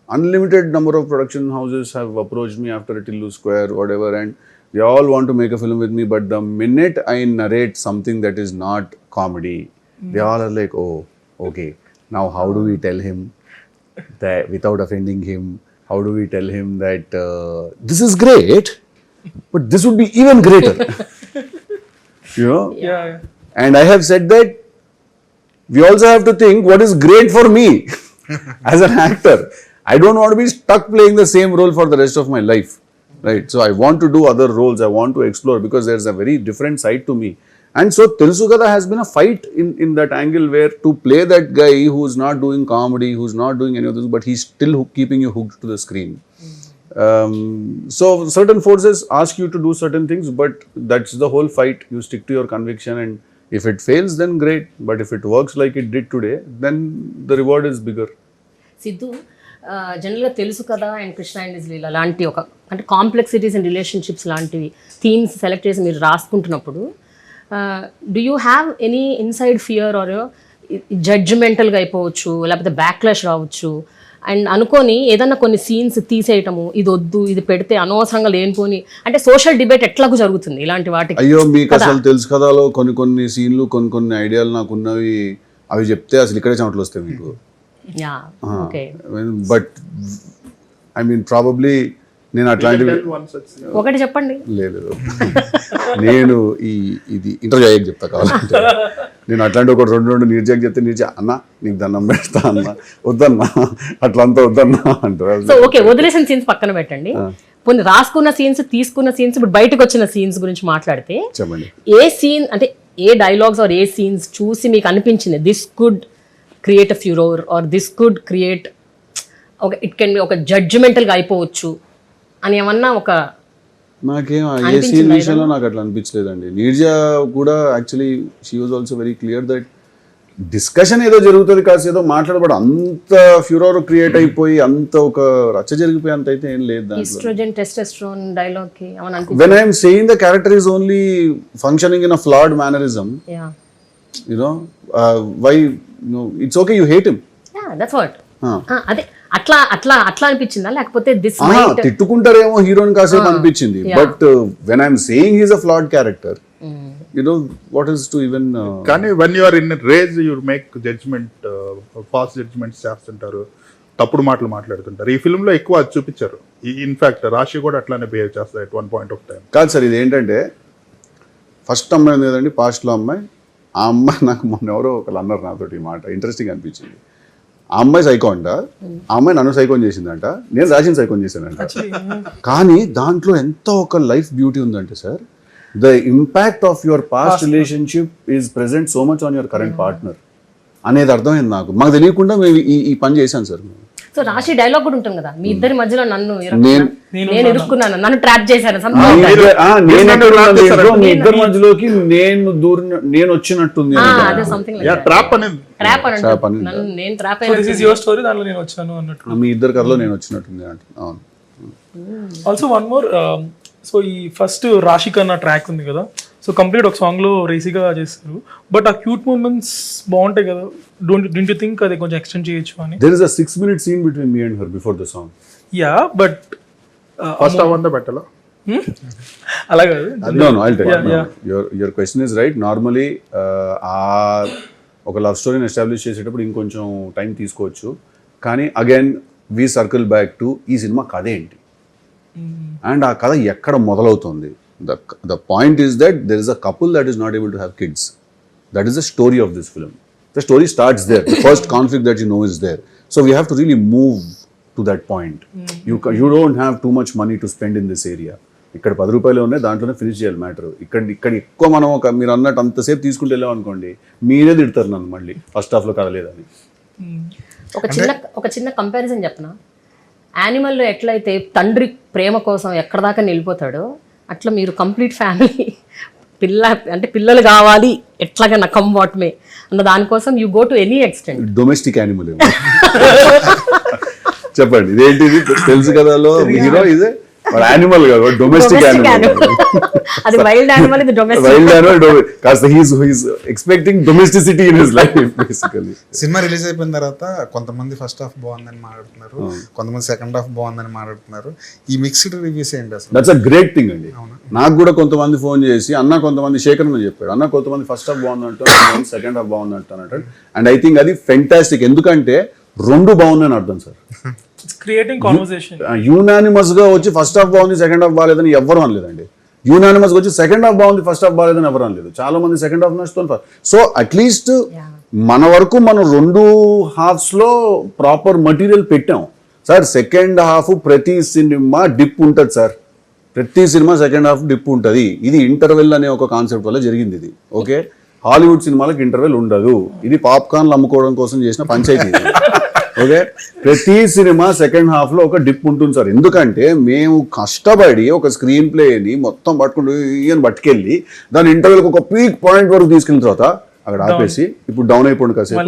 unlimited number of production houses have approached me after Telusu Square, whatever, and they all want to make a film with me, but the minute I narrate something that is not comedy, they all are like, oh, okay. Now, how do we tell him that without offending him? How do we tell him that this is great, but this would be even greater? Yeah. And I have said that we also have to think what is great for me as an actor. I don't want to be stuck playing the same role for the rest of my life, right? So I want to do other roles. I want to explore, because there's a very different side to me. And so Telusu Kada has been a fight in that angle where to play that guy who's not doing comedy, who's not doing any of this, but he's still keeping you hooked to the screen. So certain forces ask you to do certain things, but that's the whole fight. You stick to your conviction, and if it fails, then great. But if it works like it did today, then the reward is bigger. Siddhu జనరల్గా తెలుసు కదా and Krishna and ఇజ్లీలా లాంటి ఒక అంటే complexities and relationships లాంటివి themes select చేసి మీరు రాసుకుంటున్నప్పుడు do you have any inside fear or జడ్జిమెంటల్గా అయిపోవచ్చు, లేకపోతే బ్యాక్లాష్ రావచ్చు అండ్ అనుకొని ఏదన్నా కొన్ని సీన్స్ తీసేయటము, ఇది వద్దు ఇది పెడితే అనవసరంగా లేనిపోని అంటే సోషల్ డిబేట్ ఎట్లాగూ జరుగుతుంది ఇలాంటి వాటికి? అయ్యో మీకు అసలు తెలుసు కదాలో కొన్ని సీన్లు కొన్ని ఐడియాలు నాకు ఉన్నవి, అవి చెప్తే అసలు ఇక్కడే చెమటలు వస్తాయి మీకు. బట్ ఐ మీన్ ప్రాబబ్లీ నేను అట్లాంటివి ఒకటి చెప్పండి. లేదు నేను ఇది ఇంటర్వ్యూ అయ్యాక చెప్తా కావాలంటే. నేను అట్లాంటి ఒక రెండు నిర్జాక్ చెప్తే నిర్జా అన్న నీకు దండం పెడతా అన్న, వద్దన్నా అట్లంతా వద్దన్నా అంటారు. సో ఓకే, వదిలేసిన సీన్స్ పక్కన పెట్టండి. కొన్ని రాసుకున్న సీన్స్, తీసుకున్న సీన్స్, ఇప్పుడు బయటకు వచ్చిన సీన్స్ గురించి మాట్లాడితే చెప్పండి. ఏ సీన్ అంటే ఏ డైలాగ్స్ ఆర్ ఏ సీన్స్ చూసి మీకు అనిపించింది this could create a furore or this could create ఒక ఇట్ కెన్ బి ఒక జడ్జిమెంటల్గా అయిపోవచ్చు అని ఏమన్నా ఒక? నాకేం ఏ సీన్ విషయంలో నాకు అట్లా అనిపించలేదండి. నీర్జా కూడా actually she was also very clear that discussion ఏదో జరుగుతుంది కాదు, ఏదో మాట్లాడబడి అంత ఫ్యూరోర్ క్రియేట్ అయిపోయి అంత ఒక రచ్చ జరిగిపోయి అంత అయితే ఏం లేదు దాంట్లో. ఈస్ట్రోజన్ టెస్టోస్టెరోన్ డైలాగ్ కి ఏమన్నా అనిపించింది? When I'm saying the character is only functioning in a ఫ్లాడ్ mannerism, you know, why it's okay you hate him. Yeah, that's what. అదే అట్లా అట్లా అట్లా అనిపించిందా, లేకపోతే దిస్ తిట్టుకుంటారేమో హీరోని కాసేపు అనిపించింది, but when I'm saying he's a ఫ్లాడ్ character, you know, what is to even కానీ when you are in a rage you make judgment, false judgments చేస్తుంటారు, తప్పుడు మాటలు మాట్లాడుతుంటారు. ఈ ఫిల్మ్ లో ఎక్కువ అది చూపించారు. ఇన్ఫాక్ట్ రాశి కూడా అట్లానే బిహేవ్ చేస్తారు at one point of time. కాదు సార్, ఇది ఏంటంటే ఫస్ట్ అమ్మాయి ఉంది కదండి, పాస్ట్లో అమ్మాయి. ఆ అమ్మాయి నాకు మొన్న ఎవరో ఒకళ్ళు అన్నారు నాతోటి ఈ మాట, ఇంట్రెస్టింగ్ అనిపించింది. ఆ అమ్మాయి సైకో అంట, ఆ అమ్మాయి నన్ను సైకోన్ చేసిందంట, నేను రాసిన సైకోన్ చేశానంట. కానీ దాంట్లో ఎంత ఒక లైఫ్ బ్యూటీ ఉందంటే sir, the impact of your past relationship is present so much on your current partner అనేది అర్థమైంది నాకు. మాకు తెలియకుండా మేము ఈ పని చేశాను సార్. సో రాశి డైలాగ్ కూడా ఉంటుంది కదా, మీ ఇద్దరి మధ్యలో నన్ను నేను ఇరుక్కున్నాను, నన్ను ట్రాప్ చేశాను, మీ ఇద్దరి మధ్యలోకి నేను వచ్చినట్టుంది. మీ ఇద్దరి కథలో నేను వచ్చినట్టుంది అంటే. అవును. ఆల్సో వన్ మోర్, సో ఈ ఫస్ట్ రాశిక్ అన్న ట్రాక్ ఉంది కదా, సో కంప్లీట్ ఒక సాంగ్ లో రేసీగా చేస్తారు, బట్ ఆ క్యూట్ మూమెంట్స్ బాగుంటాయి కదా, డోంట్ యు థింక్ అది కొంచెం ఎక్స్టెండ్ చేయొచ్చు అని? There is a 6-minute scene between me and her before the song. Yeah, but first అవంతా పెట్టాలా? అలా కాదు. No, I'll tell you. Your question is right. Normally ఒక లవ్ స్టోరీని ఎస్టాబ్లిష్ చేసేటప్పుడు ఇంకొంచెం టైం తీసుకోవచ్చు, కానీ again we circle back to ఈ సినిమా కథ ఏంటి అండ్ ఆ కథ ఎక్కడ మొదలవుతుంది. The point is that there is a couple that is not able to have kids. That is the story of this film. The story starts there. The first conflict that you know is there. So we have to really move to that point. You don't have too much money to spend in this area. ఇక్కడ 10 రూపాయలు ఉన్నాయి, దాంట్లోనే finish చేయాలి matter. ఇక్కడ ఎక్కువ మనం మీరు అన్నట్టు అంతసేపు తీసుకుంటే వెళ్ళాం అనుకోండి, మీరే తిడతారు నన్ను మళ్ళీ ఫస్ట్ హాఫ్లో కదలేదని. ఒక చిన్న కంపారిజన్ చెప్పనా, యానిమల్లో ఎట్లయితే తండ్రి ప్రేమ కోసం ఎక్కడ దాకా వెళ్ళిపోతాడో, అట్లా మీరు కంప్లీట్ ఫ్యామిలీ పిల్లలు కావాలి ఎట్లాగా నా కమ్ వాట్ మే అన్న దానికోసం you go to any extent. Domestic animal చెప్పండి, ఇదేంటిది తెలుసు కదాలో హీరో ఇదే యానిమల్ కాదు, డొమెస్టిక్ యానిమల్. అది వైల్డ్ యానిమల్, ఇది డొమెస్టిక్. వైల్డ్ యానిమల్ కాస్త he's expecting domesticity in his life basically. Cinema release అయిపోయిన తర్వాత కొంతమంది ఫస్ట్ హాఫ్ బాగుందని మాట్లాడుతున్నారు, కొంతమంది సెకండ్ హాఫ్ బాగుందని మాట్లాడుతున్నారు. ఈ మిక్స్డ్ రివ్యూస్ ఏంటి అసలు? దట్స్ అ గ్రేట్ థింగ్ అండి. నాకు కూడా కొంతమంది ఫోన్ చేసి అన్న, కొంతమంది శేఖర్ అని చెప్పాడు, అన్న కొంతమంది ఫస్ట్ హాఫ్ బాగుంది అంటారు, సెకండ్ హాఫ్ బాగుంది అంటారు. అండ్ ఐ థింక్ అది ఫెంటాస్టిక్, ఎందుకంటే రెండు బాగుందని అర్థం సార్. యూనానిమస్ గా వచ్చి ఫస్ట్ హాఫ్ బాగుంది సెకండ్ హాఫ్ బాగాలేదని ఎవరు అనలేదండి. యూనానిమస్ గా వచ్చి సెకండ్ హాఫ్ బాగుంది ఫస్ట్ హాఫ్ బాగాలేదని ఎవరు అనలేదు. చాలా మంది సెకండ్ హాఫ్ నచ్చుతుంది. సో అట్లీస్ట్ మన వరకు మనం 2 హాఫ్స్ లో ప్రాపర్ మెటీరియల్ పెట్టాం సార్. సెకండ్ హాఫ్ ప్రతి సినిమా డిప్ ఉంటుంది సార్, ప్రతి సినిమా సెకండ్ హాఫ్ డిప్ ఉంటుంది. ఇది ఇంటర్వెల్ అనే ఒక కాన్సెప్ట్ వల్ల జరిగింది ఇది. ఓకే, హాలీవుడ్ సినిమాలకు ఇంటర్వెల్ ఉండదు. ఇది పాప్కార్న్లు అమ్ముకోవడం కోసం చేసిన పంచాయతీ. ఓకే, ప్రతి సినిమా సెకండ్ హాఫ్ లో ఒక డిప్ ఉంటుంది సార్. ఎందుకంటే మేము కష్టపడి ఒక స్క్రీన్ ప్లేని మొత్తం పట్టుకెళ్ళి దాని ఇంటర్వెల్కి ఒక పీక్ పాయింట్ వరకు తీసుకెళ్ళిన తర్వాత అక్కడ ఆపేసి ఇప్పుడు డౌన్ అయిపోయింది కాసేపు,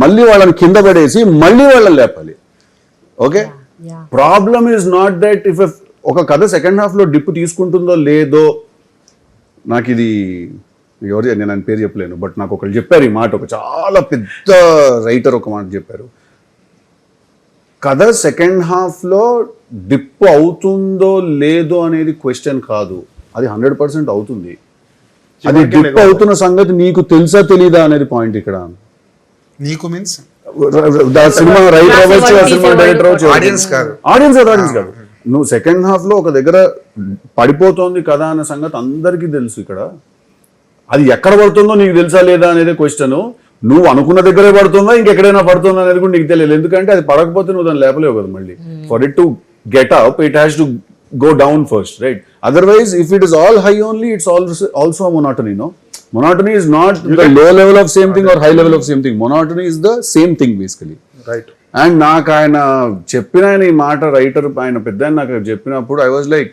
మళ్ళీ వాళ్ళని కింద పడేసి మళ్ళీ వాళ్ళని లేపాలి. Okay, problem is not that if ఒక కథ సెకండ్ హాఫ్ లో డిప్ తీసుకుంటుందో లేదో, నాకు ఇది ఎవరు నేను ఆయన పేరు చెప్పలేను, బట్ నాకు ఒకళ్ళు చెప్పారు ఈ మాట, ఒక చాలా పెద్ద రైటర్ ఒక మాట చెప్పారు. కథ సెకండ్ హాఫ్ లో డిప్ అవుతుందో లేదో అనేది క్వశ్చన్ కాదు, అది 100% అవుతుంది. అది డిప్ అవుతున్న సంగతి నీకు తెలుసా తెలీదా అనేది పాయింట్ ఇక్కడ. నీకు మీన్స్ సినిమా రైటర్ అవ్వచ్చు, సినిమా డైరెక్టర్ అవ్వచ్చు, ఆడియన్స్ కాదు. ఆడియన్స్ కాదు. నువ్వు సెకండ్ హాఫ్ లో ఒక దగ్గర పడిపోతుంది కదా అనే సంగతి అందరికీ తెలుసు. ఇక్కడ అది ఎక్కడ పడుతుందో నీకు తెలుసా లేదా అనేది క్వశ్చన్. నువ్వు అనుకున్న దగ్గరే పడుతుందా ఇంకెక్కడైనా పడుతుందా అనేది కూడా నీకు తెలియదు. ఎందుకంటే అది పడకపోతే నువ్వు దాన్ని లేపలేవు కదా మళ్ళీ. For it to get up it has to go down first, right? Otherwise, if it is all high only, it's also a monotony, no? Monotony is not the low level of same thing or high level of same thing. Monotony is the same thing basically. Right. And నాకు ఆయన చెప్పిన ఈ మాట writer ఆయన పెద్ద నాకు చెప్పినప్పుడు I was like,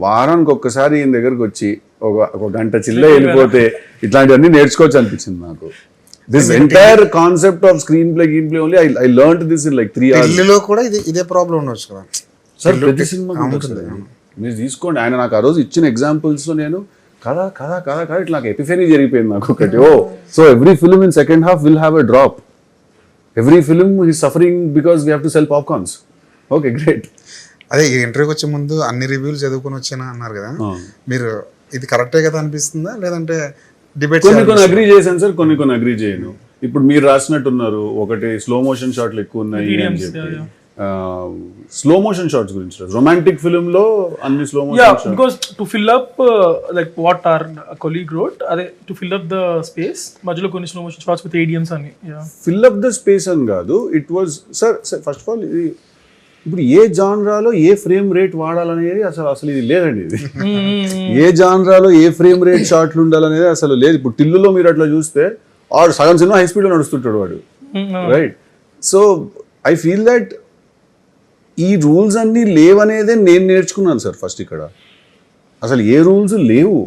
వారానికి ఒక్కసారి ఈయన దగ్గరకు వచ్చి ఒక గంట చిల్ల వెళ్ళిపోతే ఇట్లాంటివన్నీ నేర్చుకోవచ్చు అనిపించింది నాకు. This entire concept off screen play only I learned this in like 3 hours. ఢిల్లీలో కూడా ఇదే ప్రాబ్లం ఉండొచ్చు కదా సార్. ప్రతి సినిమా మీరు తీసుకోండి. ఆయన నాకు ఆ రోజు ఇచ్చిన ఎగ్జాంపుల్స్ లో నేను కదా ఇట్లా నాకు ఎపిఫెనీ జరిగిపోయింది నాకు ఒకటి. So every film in second half will have a drop. Every film is suffering because we have to cell popcorns. Okay, great. అదే ఈ ఇంటర్వ్యూకి వచ్చే ముందు అన్ని రివ్యూలు చదువుకొని వచ్చానా అన్నారు కదా, మీరు ఇది కరెక్టే కదా అనిపిస్తుందా లేదంటే డిబేట్? కొన్ని అగ్రీ చేశాను సార్, కొన్ని అగ్రీ చేయను. ఇప్పుడు మీరు రాసినట్టున్నారు ఒకటి స్లో మోషన్ షాట్లు ఎక్కువ ఉన్నాయి అని చెప్పి. స్లో మోషన్ షాట్స్ గురించి రొమాంటిక్ ఫిల్మ్ లో అన్ని slow motion because to fill up like what our colleague wrote, అదే to fill up the space మధ్యలో కొన్ని slow motion shots with ADMs అని ఫిల్ అప్ ద స్పేస్ అని కాదు. It was sir first of all ఇప్పుడు ఏ జాన్రాలో ఏ frame rate వాడాలనేది అసలు ఇది లేదండి. ఇది ఏ జాన్రాలో ఏ ఫ్రేమ్ రేట్ షాట్లు ఉండాలనేది అసలు లేదు. ఇప్పుడు టిల్లులో మీరు అట్లా చూస్తే సగం సినిమా హై స్పీడ్ లో నడుస్తుంటాడు వాడు, right? So I feel that ఈ రూల్స్ అన్నీ లేవనేదే నేను నేర్చుకున్నాను సార్ ఫస్ట్. ఇక్కడ అసలు ఏ రూల్స్ లేవు.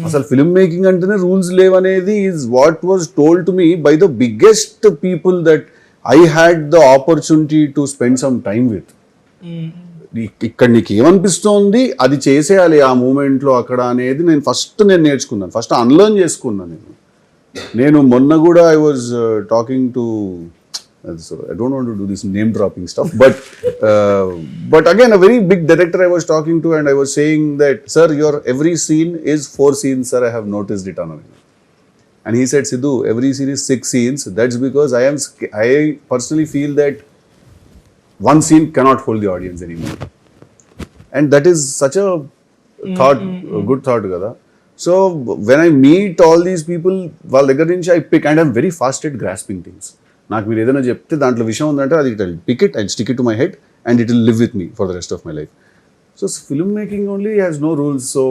అసలు ఫిల్మ్ మేకింగ్ అంటేనే రూల్స్ లేవనేది is what was told to me by the biggest people that I had the opportunity to spend some time with. ఇక్కడ నీకు ఏమనిపిస్తోంది అది చేసేయాలి ఆ మూమెంట్లో అక్కడ అనేది నేను నేర్చుకున్నాను. ఫస్ట్ అన్లర్న్ చేసుకున్నాను. నేను మొన్న కూడా I was talking to, so I don't want to do this name dropping stuff, but again a very big director I was talking to, and I was saying that, sir, your every scene is 4 scenes, sir, I have noticed it on. And he said, Siddu, every scene is 6 scenes. That's because I personally feel that one scene cannot hold the audience anymore, and that is such a thought, a good thought kada. So when I meet all these people, వాళ్ళ దగ్గర నుంచి I pick, and I'm very fast at grasping things. నాకు మీరు ఏదైనా చెప్తే దాంట్లో విషయం ఉందంటే అది it pick it and stick it to my head and it will live with me for the rest of my life. So film making only has no rules. So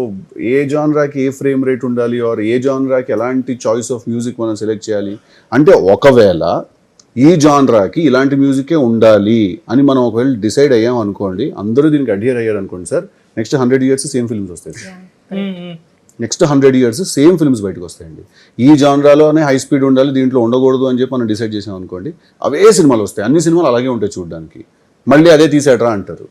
ఏ జాన్రాకి ఏ ఫ్రేమ్ రేట్ ఉండాలి or ఏ జాన్రాకి ఎలాంటి choice of music మనం select చేయాలి అంటే, ఒకవేళ ఈ జాన్రాకి ఇలాంటి మ్యూజికే ఉండాలి అని మనం ఒకవేళ డిసైడ్ అయ్యాం అనుకోండి, అందరూ దీనికి అడ్హియర్ అయ్యారు అనుకోండి sir, next 100 years same films వస్తాయి. నెక్స్ట్ 100 years సేమ్ ఫిల్మ్స్ బయటకు వస్తాయండి. ఈ జాన్రాలోనే హై స్పీడ్ ఉండాలి, దీంట్లో ఉండకూడదు అని చెప్పి మనం డిసైడ్ చేసాం అనుకోండి, అవే సినిమాలు వస్తాయి. అన్ని సినిమాలు అలాగే ఉంటాయి చూడడానికి. మళ్ళీ అదే తీసేట్రా అంటారు,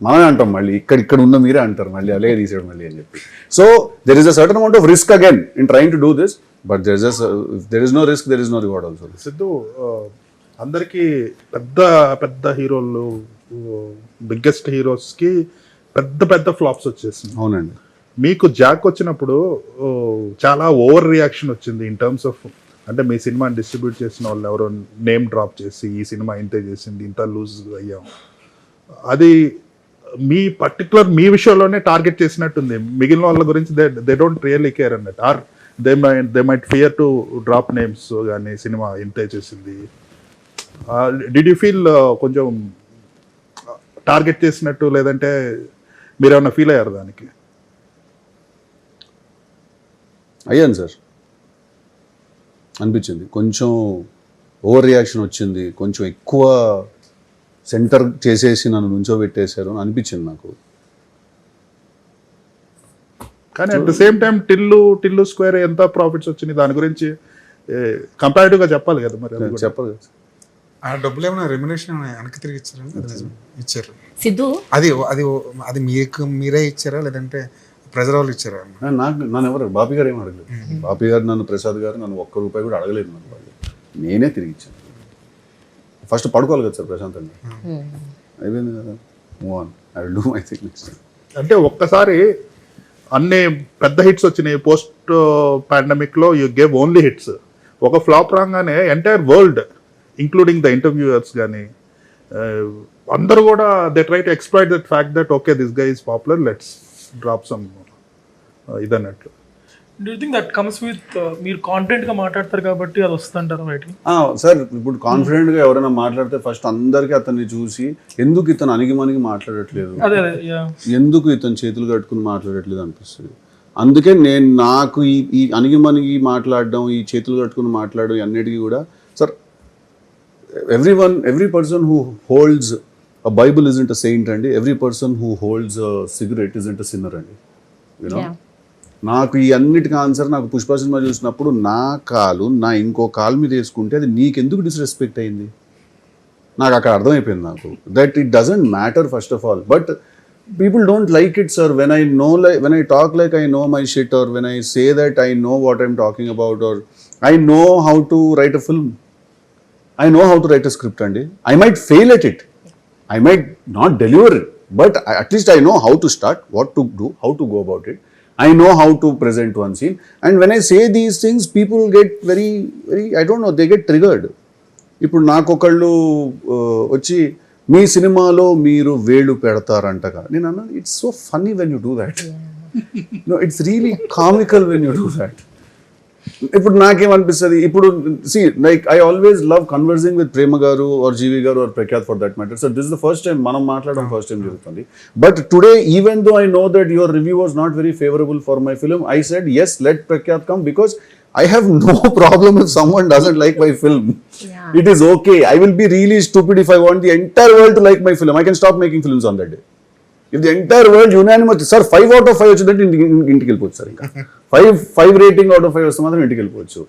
మనమే అంటాం, మళ్ళీ ఇక్కడ ఉన్న మీరే అంటారు మళ్ళీ అలాగే తీసేయడం మళ్ళీ అని చెప్పి. So there is a certain amount of risk again in trying to do this, but there is no risk, there is no reward also. Siddhu, అందరికీ పెద్ద హీరోలు, బిగ్గెస్ట్ హీరోస్కి పెద్ద ఫ్లాప్స్ వచ్చేసింది. అవునండి. మీకు జాక్ వచ్చినప్పుడు చాలా ఓవర్ రియాక్షన్ వచ్చింది ఇన్ టర్మ్స్ ఆఫ్, అంటే మీ సినిమాని డిస్ట్రిబ్యూట్ చేసిన వాళ్ళు ఎవరో నేమ్ డ్రాప్ చేసి ఈ సినిమా ఇంతే చేసింది, ఇంత లూజ్ అయ్యాం, అది మీ విషయంలోనే టార్గెట్ చేసినట్టుంది. మిగిలిన వాళ్ళ గురించి దే డోంట్ రియల్లీ కేర్ అన్నట్టు, or they might fear to drop names కానీ సినిమా ఇంతే చేసింది. డిడ్ యూ ఫీల్ కొంచెం టార్గెట్ చేసినట్టు, లేదంటే మీరేమన్నా ఫీల్ అయ్యారు దానికి? అయ్యాను సార్, అనిపించింది. కొంచెం ఓవర్ రియాక్షన్ వచ్చింది, కొంచెం ఎక్కువ సెంటర్ చేసేసి నన్ను నుంచోబెట్టేశారు అని అనిపించింది నాకు. కానీ at the same time Tillu square ఎంత ప్రాఫిట్స్ వచ్చినాయి దాని గురించి కంపారిటివ్గా చెప్పాలి కదా మరి. చెప్పరు కదా ఆ డబ్బులు ఏమైనా రెమ్యునరేషన్ వెనక్కి తిరిగి ఇచ్చారండి? ఇచ్చారు. సిద్ధు అది అది అది మీకు మీరే ఇచ్చారా లేదంటే ప్రజల వాళ్ళు ఇచ్చారా? నన్ను ఎవరు బాపి గారు ఏం అడగలేదు. బాపి గారు నన్ను, ప్రసాద్ గారు నన్ను ఒక్క రూపాయి కూడా అడగలేదు. నన్ను వాళ్ళు నేనే తిరిగి ఇచ్చాను. ఫస్ట్ పడుకోవాలి కదా సార్ ప్రశాంతంగా. అయిపోయింది కదా, move on, I will do my thing next. అంటే ఒక్కసారి అన్ని పెద్ద హిట్స్ వచ్చినాయి పోస్ట్ పాండమిక్లో, యూ గేవ్ ఓన్లీ హిట్స్. ఒక ఫ్లాప్ రాగానే entire world including the interviewers కానీ అందరూ కూడా they try to exploit that fact that okay this guy is popular, let's drop some ఇదన్నట్లు. Do you think that comes with మీరు కాన్ఫిడెంట్గా మాట్లాడతారు కాబట్టి అది వస్తుంటారు రైటింగ్? సార్ ఇప్పుడు కాన్ఫిడెంట్గా ఎవరైనా మాట్లాడితే ఫస్ట్ అందరికీ అతన్ని చూసి ఎందుకు ఇతను అణిగిమణిగి మాట్లాడట్లేదు, అదే ఎందుకు ఇతను చేతులు కట్టుకుని మాట్లాడట్లేదు అనిపిస్తుంది. అందుకే నాకు ఈ అణిగిమణిగి మాట్లాడడం, ఈ చేతులు కట్టుకుని మాట్లాడడం అన్నిటికీ కూడా sir, every person who holds a Bible isn't a saint అండి, every person who holds a cigarette isn't a sinner అండి. యూనో నాకు ఈ అన్నిటికీ ఆన్సర్ నాకు పుష్ప సినిమా చూసినప్పుడు నా కాలు నా ఇంకో కాలు మీద వేసుకుంటే అది నీకెందుకు డిస్రెస్పెక్ట్ అయింది నాకు అక్కడ అర్థమైపోయింది నాకు. That it doesn't matter first of all, but people don't like it, sir, when I talk like I know my shit, or when I say that I know what I'm talking about, or I know how to write a film, I know how to write a script andi. I might fail at it, I might not deliver it, but at least I know how to start, what to do, how to go about it. I know how to present one scene, and when I say these things people get very I don't know, they get triggered. ఇప్పుడు నాకొకళ్ళు వచ్చి మీ సినిమాలో మీరు వేళ్ళు పెడతారంట కదా, నేను అన్నా it's so funny when you do that, no it's really comical when you do that. ఇప్పుడు నాకేమనిపిస్తుంది, ఇప్పుడు see like I always love conversing with Prema garu or Jeevi garu or Prakhyath for that matter. So this the first time మనం మాట్లాడడం first time జరుగుతుంది. But today even though I know that your review was not very favourable for my film, I said yes, let Prakyath come, because I have no problem if someone doesn't like my film. Yeah. It is okay. I will be really stupid if I want the entire world to like my film. I can stop making films on that day. If the entire world unanimous, sir, 5 out of 5 వచ్చిందంటే ఇంటికి వెళ్ళిపోవచ్చు sir. ఇంకా 5 rating out of 5 వస్తే మాత్రం ఇంటికి వెళ్ళిపోవచ్చు.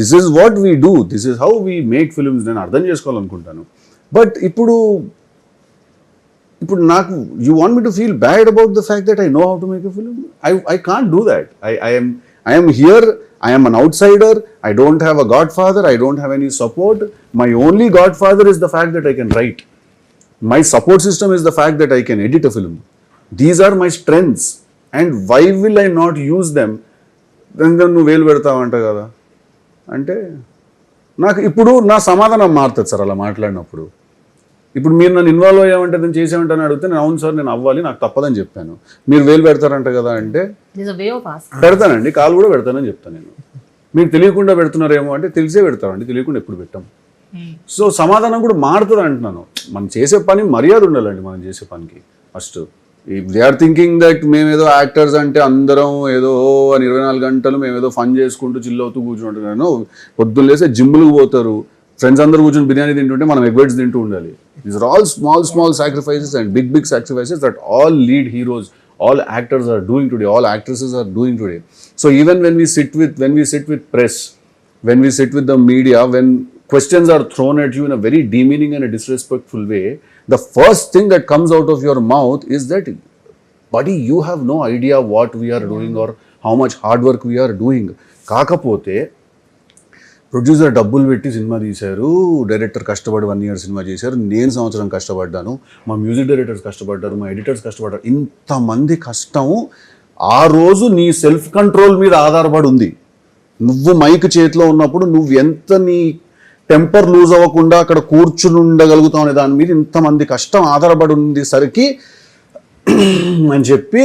This is what we do. This is how we make films. నేను అర్థం చేసుకోవాలనుకుంటాను. బట్ ఇప్పుడు నాకు you want me to feel bad about the fact that I know how to make a film? I can't do that. I am here. I am an outsider. I don't have a godfather. I don't have any support. My only godfather is the fact that I can write. My support system is the fact that I can edit a film. These are my strengths. And why will I not use them? Then నువ్వు వేలు పెడతావంట కదా అంటే నాకు ఇప్పుడు నా సమాధానం మారుతుంది sir అలా మాట్లాడినప్పుడు. ఇప్పుడు మీరు నన్ను ఇన్వాల్వ్ అయ్యామంటే నేను చేసామంటే అని అడిగితే నేను అవును సార్ నేను అవ్వాలి, నాకు తప్పదని చెప్పాను. మీరు వేలు పెడతారంట కదా అంటే పెడతానండి, కాలు కూడా పెడతానని చెప్తాను నేను. మీకు తెలియకుండా పెడుతున్నారేమో అంటే తెలిసే పెడతామండి, తెలియకుండా ఎప్పుడు పెట్టాం. సో సమాధానం కూడా మారుతుంది అంటున్నాను. మనం చేసే పని మర్యాద ఉండాలండి, మనం చేసే పనికి first. They are thinking that మేమేదో యాక్టర్స్ అంటే అందరం ఏదో 24 గంటలు మేమేదో ఫన్ చేసుకుంటూ చిల్ అవుతూ కూర్చుంటున్నాను. పొద్దున్న లేస్తే జిమ్లకు పోతారు, ఫ్రెండ్స్ అందరూ కూర్చొని బిర్యానీ తింటుంటే మనం ఎగ్ వైట్స్ తింటూ ఉండాలి. These are all small sacrifices and big sacrifices that all lead heroes, all actors are doing today, all actresses are doing today. So even when we sit with press, when we sit with the media, when questions are thrown at you in a very demeaning and a disrespectful way, the first thing that comes out of your mouth is that, buddy, you have no idea what we are doing or how much hard work we are doing. కాకపోతే producer డబ్బులు పెట్టి cinema తీశారు, director కష్టపడి 1 year cinema చేశారు, నేను సంవత్సరం కష్టపడ్డాను, మా మ్యూజిక్ డైరెక్టర్స్ కష్టపడ్డారు, మా ఎడిటర్స్ కష్టపడ్డారు. ఇంతమంది కష్టం ఆ రోజు నీ సెల్ఫ్ కంట్రోల్ మీద ఆధారపడి ఉంది. నువ్వు మైక్ చేతిలో ఉన్నప్పుడు నువ్వు ఎంత నీ టెంపర్ లూజ్ అవ్వకుండా అక్కడ కూర్చుని ఉండగలుగుతావు అనే దాని మీద ఇంతమంది కష్టం ఆధారపడి ఉంది సరికి అని చెప్పి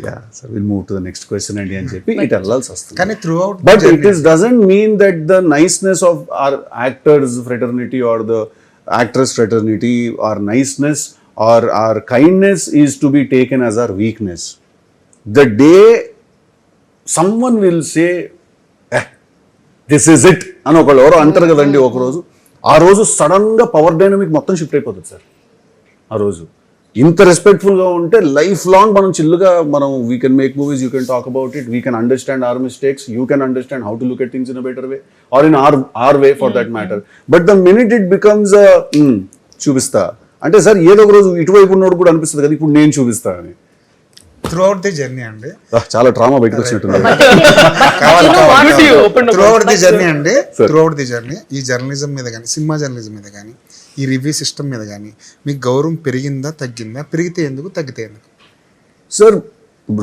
yeah, so we'll move to the next question and అని చెప్పి it allows us to. Can it throughout? But it doesn't mean that the niceness of our actors fraternity or the actress fraternity or niceness or our kindness is to be taken as our weakness. The day someone will say, this is it అని ఒకళ్ళు ఎవరో అంటారు కదండి ఒకరోజు, ఆ రోజు సడన్గా power dynamic మొత్తం షిఫ్ట్ అయిపోతుంది సార్. ఆ రోజు ఇంత రెస్పెక్ట్ఫుల్గా ఉంటే లైఫ్ లాంగ్ మనం చిల్లుగా మనం we can make movies, you can talk about it, we can understand our mistakes, you can understand how to look at things in a better way or in our way for that matter. But the minute it becomes చూపిస్తా అంటే sir ఏదో ఒక రోజు ఇటువైపు ఉన్నోడు కూడా అనిపిస్తుంది కదా ఇప్పుడు నేను చూపిస్తా అని. త్రూ అవుట్ ది జర్నీ అండి, చాలా డ్రామా బయటకు వచ్చినట్టుంది. త్రూ అవుట్ ది జర్నీ అండి, త్రూ అవుట్ ది జర్నీ ఈ జర్నలిజం మీద కానీ, సినిమా జర్నలిజం మీద కానీ, ఈ రివ్యూ సిస్టమ్ మీద కానీ మీకు గౌరవం పెరిగిందా తగ్గిందా? పెరిగితే ఎందుకు, తగ్గితే ఎందుకు? సార్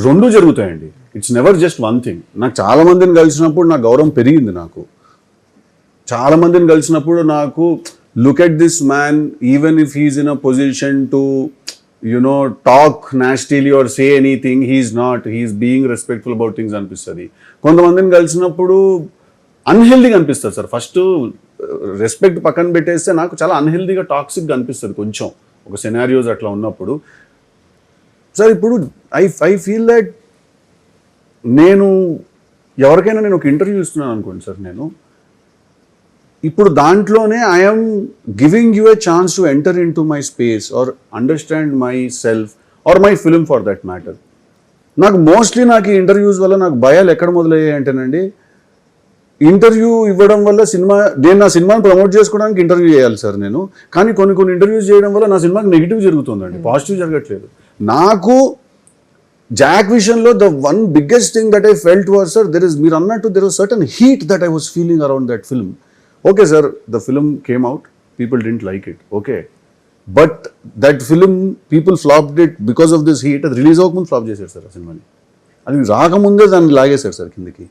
రెండు జరుగుతాయండి, it's never just one thing. నాకు చాలా మందిని కలిసినప్పుడు నాకు గౌరవం పెరిగింది. నాకు చాలా మందిని కలిసినప్పుడు నాకు look at this man, even if he's in a position to talk nastily or say anything, he's being respectful about things అనిపిస్తుంది. కొంతమందిని కలిసినప్పుడు అన్హెల్దీగా అనిపిస్తుంది సార్. ఫస్ట్ రెస్పెక్ట్ పక్కన పెట్టేస్తే నాకు చాలా అన్హెల్దీగా టాక్సిక్గా అనిపిస్తుంది కొంచెం ఒక సినారియోస్ అట్లా ఉన్నప్పుడు. సార్ ఇప్పుడు ఐ ఫీల్ దట్ నేను ఎవరికైనా నేను ఒక ఇంటర్వ్యూ ఇస్తున్నాను అనుకోండి సార్, నేను ఇప్పుడు దాంట్లోనే I'm giving you a chance to enter into my space or understand myself or my film for that matter. నాకు మోస్ట్లీ నాకు ఈ ఇంటర్వ్యూస్ వల్ల నాకు భయాలు ఎక్కడ మొదలయ్యాయి అంటేనండి, ఇంటర్వ్యూ ఇవ్వడం వల్ల నేను నా సినిమాని ప్రమోట్ చేసుకోవడానికి ఇంటర్వ్యూ చేయాలి సార్ నేను, కానీ కొన్ని ఇంటర్వ్యూస్ చేయడం వల్ల నా సినిమాకి నెగిటివ్ జరుగుతుందండి, పాజిటివ్ జరగట్లేదు. నాకు జాక్ విషయంలో the one biggest thing that I felt was sir, మీరు అన్నట్టు there was certain heat that I was feeling around that film. Okay sir, the film came out, people didn't like it, okay, but that film people flopped it because of this heat. అది release అవ్వకముందు flop చేశారు sir ఆ సినిమాని, అది రాకముందే దాన్ని లాగేశారు sir కిందకి.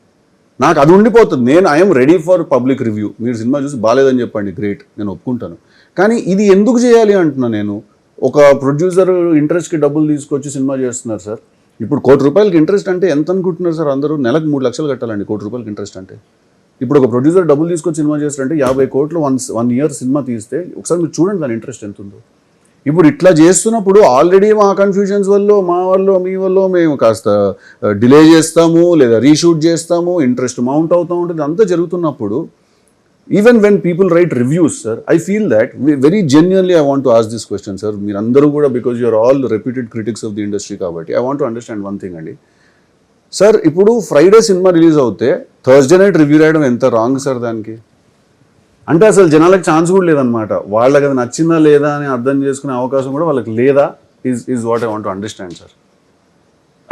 నాకు అది ఉండిపోతుంది, నేను I'm ready for public review. మీరు సినిమా చూసి బాగాలేదని చెప్పండి, గ్రేట్, నేను ఒప్పుకుంటాను. కానీ ఇది ఎందుకు చేయాలి అంటున్నా నేను. ఒక ప్రొడ్యూసర్ ఇంట్రెస్ట్కి డబ్బులు తీసుకొచ్చి సినిమా చేస్తున్నారు సార్. ఇప్పుడు ₹1,00,00,000 ఇంట్రెస్ట్ అంటే ఎంత అనుకుంటున్నారు సార్ అందరూ? నెలకు 3 లక్షలు కట్టాలండి ₹1,00,00,000 ఇంట్రెస్ట్ అంటే. ఇప్పుడు ఒక ప్రొడ్యూసర్ డబ్బులు తీసుకొచ్చి సినిమా చేస్తారంటే 50 కోట్లు 1 ఇయర్ సినిమా తీస్తే ఒకసారి మీరు చూడండి దాని ఇంట్రెస్ట్ ఎంత ఉందో. ఇప్పుడు ఇట్లా చేస్తున్నప్పుడు ఆల్రెడీ మా కన్ఫ్యూజన్స్ వల్ల మా వల్ల మీ వల్ల మేము కాస్త డిలే చేస్తాము లేదా రీషూట్ చేస్తాము, ఇంట్రెస్ట్ మౌంట్ అవుతూ ఉంటుంది. అంతా జరుగుతున్నప్పుడు even when people write reviews sir, I feel that very genuinely I want to ask this question sir. మీరు అందరూ కూడా because you're all reputed critics of the industry కాబట్టి I want to understand one thing అండి. Sir ఇప్పుడు Friday cinema release అవుతే Thursday night review రాయడం ఎంత wrong sir దానికి? అంటే అసలు జనాలకు ఛాన్స్ కూడా లేదనమాట, వాళ్ళకి అది నచ్చిందా లేదా అని అర్థం చేసుకునే అవకాశం కూడా వాళ్ళకి లేదా is what I want to understand sir.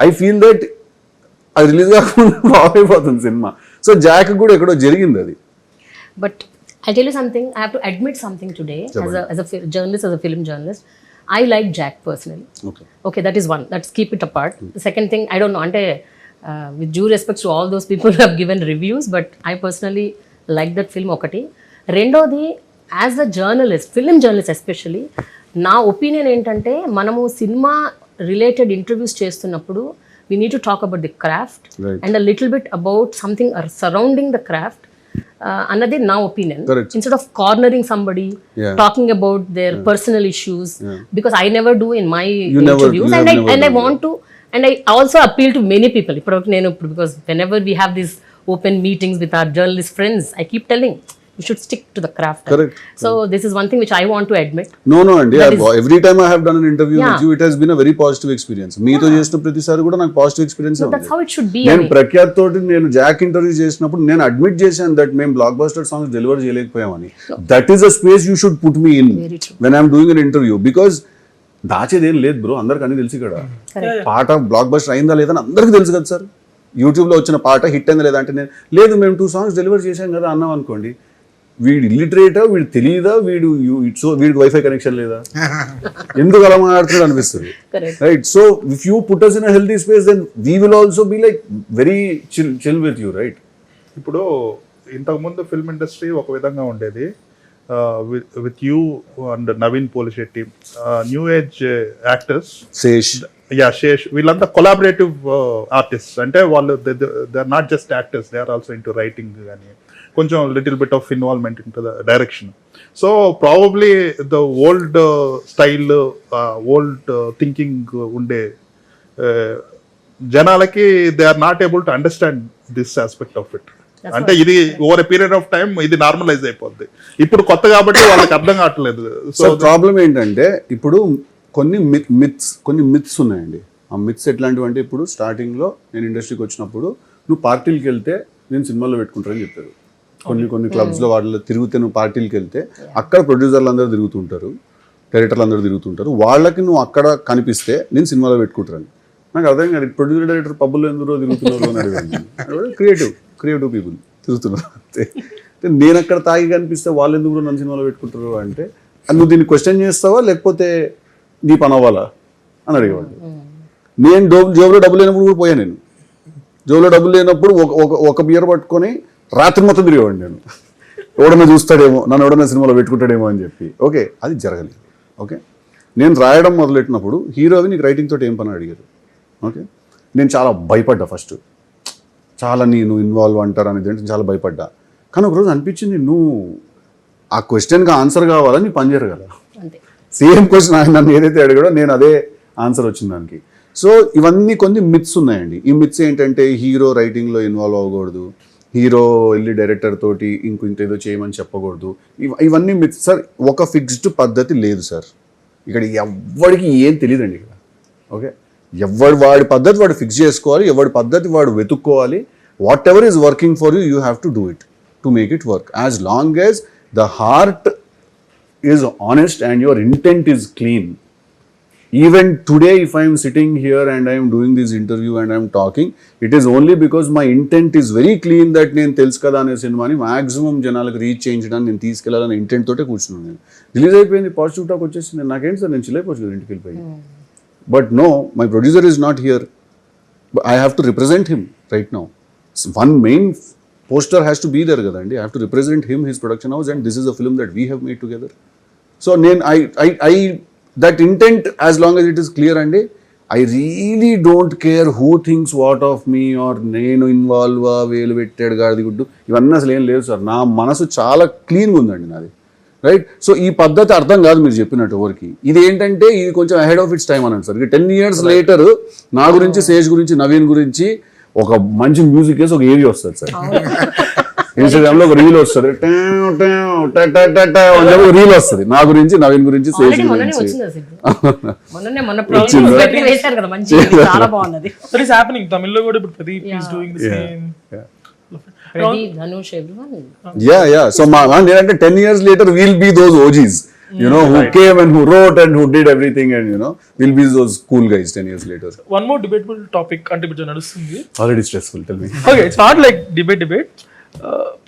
I feel that అది రిలీజ్ కాకుండా ఫ్లాప్ అయిపోతుంది సినిమా. సో జాక్ కూడా ఎక్కడో జరిగింది అది. But I tell you something, I have to admit something today as a journalist, as a film journalist. I like Jack personally. Okay, that is one. Let's keep it apart. The second thing, I don't know, ante with due respect to all those people who have given reviews, but I personally like that film okati. Rendodi, as a journalist, film journalist especially, na opinion entante manamu cinema related interviews chestunnappudu we need to talk about the craft and a little bit about something surrounding the craft. Another now opinion. Correct. Instead of cornering somebody, talking about their personal issues, because I never do in my interviews, and I want to, and I also appeal to many people. Because whenever we have these open meetings with our journalist friends, I keep telling you should stick to the craft. Correct. So this is one thing which I want to admit. No, and every time I have done an interview with you, it has been a very positive experience. మీతో చేసిన ప్రతిసారి కూడా నాకు positive experience ఉంది. That's how it should be. నేను ప్రఖ్యాత్ తోటి నేను Jack interview చేసినప్పుడు నేను అడ్మిట్ చేశాను దట్ మేము బ్లాక్ బస్టర్ సాంగ్స్ డెలివర్ చేయలేకపోయామని. That is a space you should put me in when I'm doing an interview, because దాచేదేం లేదు బ్రో, అందరికి అన్ని తెలుసు ఇక్కడ. పాట బ్లాక్ బస్టర్ అయిందా లేదా అని అందరికీ తెలుసు కదా సార్. యూట్యూబ్లో వచ్చిన పాట హిట్ అయిందా లేదా అంటే నేను లేదు మేము 2 songs డెలివర్ చేశాం కదా అన్నాం అనుకోండి, వీడు ఇల్లిటరేటా, వీడు తెలియదా, వీడికి వైఫై కనెక్షన్ లేదా, ఎందుకు అలా మాట్లాడుతున్నాడు అనిపిస్తుంది. Right, so if you put us in a healthy space, then we will also be like very chill with you, right? ఇప్పుడు ఇంతకుముందు ఫిల్మ్ ఇండస్ట్రీ ఒక విధంగా ఉండేది, with you and Naveen Polishetty, new age actors Sesh వీళ్ళంతా కొలాబరేటివ్ ఆర్టిస్ట్. అంటే వాళ్ళు they are not just actors, they are also into writing కానీ కొంచెం little bit of involvement into the direction. So probably the old style, old thinking ఉండే జనాలకి they are not able to understand this aspect of it. అంటే ఇది over a period of time ఇది normalise అయిపోద్ది. ఇప్పుడు కొత్త కాబట్టి వాళ్ళకి అర్థం కావట్లేదు. సో ప్రాబ్లం ఏంటంటే ఇప్పుడు కొన్ని మిత్స్ ఉన్నాయండి. ఆ మిత్స్ ఎట్లాంటివి అంటే, ఇప్పుడు స్టార్టింగ్లో నేను ఇండస్ట్రీకి వచ్చినప్పుడు నువ్వు పార్టీలకు వెళ్తే నేను సినిమాలో పెట్టుకుంటారని చెప్పారు. కొన్ని క్లబ్స్లో వాటిలో తిరిగితే నువ్వు పార్టీలకు వెళ్తే అక్కడ ప్రొడ్యూసర్లు అందరూ తిరుగుతుంటారు, డైరెక్టర్లు అందరూ తిరుగుతుంటారు, వాళ్ళకి నువ్వు అక్కడ కనిపిస్తే నేను సినిమాలో పెట్టుకుంటారని. నాకు అర్థం కాదు, ప్రొడ్యూసర్ డైరెక్టర్ పబ్బుల్లో ఎందులో తిరుగుతున్నారు అని అడిగాను. క్రియేటివ్ పీపుల్ తిరుగుతున్నారు అంతే. నేను అక్కడ తాగి కనిపిస్తే వాళ్ళు ఎందుకు నన్ను సినిమాలో పెట్టుకుంటారు అంటే, నువ్వు దీన్ని క్వశ్చన్ చేస్తావా లేకపోతే నీ పని అవ్వాలా అని అడిగేవాళ్ళు. నేను జోబులో డబ్బులు లేనప్పుడు కూడా పోయాను. నేను జోబులో డబ్బులు లేనప్పుడు ఒక బియర్ పట్టుకొని రాత్రి మొత్తం తిరిగేవాడిని. నేను ఎవడన్నా చూస్తాడేమో, నన్ను ఎవడన్నా సినిమాలో పెట్టుకుంటాడేమో అని చెప్పి. ఓకే, అది జరగలేదు. ఓకే, నేను రాయడం మొదలెట్టినప్పుడు హీరోవి నీకు రైటింగ్ తోటి ఏం పని అడిగారు. ఓకే, నేను చాలా భయపడ్డా. ఫస్ట్ చాలా నేను ఇన్వాల్వ్ అంటారు అనేది చాలా భయపడ్డా. కానీ ఒకరోజు అనిపించింది, నువ్వు ఆ క్వశ్చన్కి ఆన్సర్ కావాలని నీ పని చేయరు కదా. సేమ్ క్వశ్చన్ ఆయన నన్ను ఏదైతే అడిగాడో నేను అదే ఆన్సర్ వచ్చింది దానికి. సో ఇవన్నీ కొన్ని మిత్స్ ఉన్నాయండి. ఈ మిత్స్ ఏంటంటే, హీరో రైటింగ్లో ఇన్వాల్వ్ అవ్వకూడదు, హీరో వెళ్ళి డైరెక్టర్ తోటి ఇంకేదో చేయమని చెప్పకూడదు. ఇవన్నీ మిత్స్ సార్. ఒక ఫిక్స్డ్ పద్ధతి లేదు సార్. ఇక్కడ ఎవరికి ఏం తెలియదండి ఇక్కడ. ఓకే, వాడి పద్ధతి వాడు ఫిక్స్ చేసుకోవాలి, ఎవడి పద్ధతి వాడు వెతుక్కోవాలి. What ever is working for you, you have to do it to make it work. As long as the heart is honest and your intent is clean. Even today, if I am sitting here and I am doing this interview and I am talking, it is only because my intent is very clean that నేను తెలుసు కదా అనే సినిమాని maximum జనాలకు reach చేయించడానికి నేను తీసుకెళ్లాలనే intent తోటే కూర్చున్నాను. నేను రిలీజ్ అయిపోయింది, పాజిటివ్ టాక్ వచ్చేసింది, నాకేంటి సార్ నేను చిల్లైపోవచ్చు కదా ఇంటికి వెళ్ళిపోయి. But no, my producer is not here, I have to represent him right now. One main poster has to be there కదండి. I have to represent him, his production house, and this is a film that we have made together. So నేను I that intent as long as it is clear అండి, I really don't care who thinks what of me or నేను involve వేలు పెట్టాడు గాడిది గుడ్డు ఇవన్నీ అసలు ఏం లేదు సార్. నా మనసు చాలా క్లీన్గా ఉందండి నాది, రైట్. సో ఈ పద్ధతి అర్థం కాదు మీరు చెప్పినట్టు ఎవరికి. ఇది ఏంటంటే ఇది కొంచెం అహెడ్ ఆఫ్ ఇట్స్ టైం అన్నాను సార్. 10 years later నా గురించి, శేష్ గురించి, నవీన్ గురించి ఒక మంచి మ్యూజిక్ వేసి ఒక ఏవి వస్తుంది సార్. ఇన్స్టాగ్రామ్ లో ఒక రీల్ వస్తుంది, రీల్ వస్తుంది నా గురించి, నవీన్ గురించి, శేష్ గురించి. తమిళ్లో కూడా ఇప్పుడు Pradeep is doing the same. So నేనంటే 10 years later we'll be those OGs, you know, who came and who wrote and who did everything, and you know, we'll be those cool guys 10 years later. One more debatable topic అంటే ఇప్పుడు నడుస్తుంది. Already stressful, tell me. Okay, it's not like debate.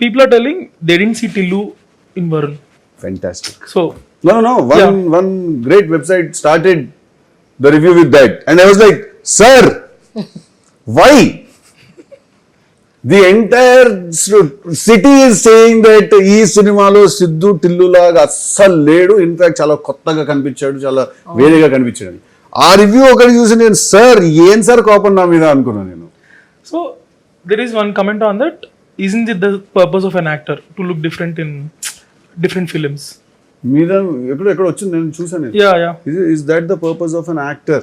People are telling they didn't see Tillu in Varun. Fantastic. So no, one great website started the review with that, and I was like, sir, why? The entire city is saying that ఈ సినిమాలో సిద్ధు టిల్లు లాగా అస్సలు లేడు, in fact చాలా కొత్తగా కనిపించాడు, చాలా వేరేగా కనిపించాడు. ఆ రివ్యూ ఒకటి చూసి నేను, సార్ ఏం సార్ కోపం నా మీద అనుకున్నాను నేను. So there is one comment on that. Isn't it the purpose of an actor to look different in different films? మీద ఎక్కడ వచ్చింది నేను చూసాను. Is that the purpose of an actor?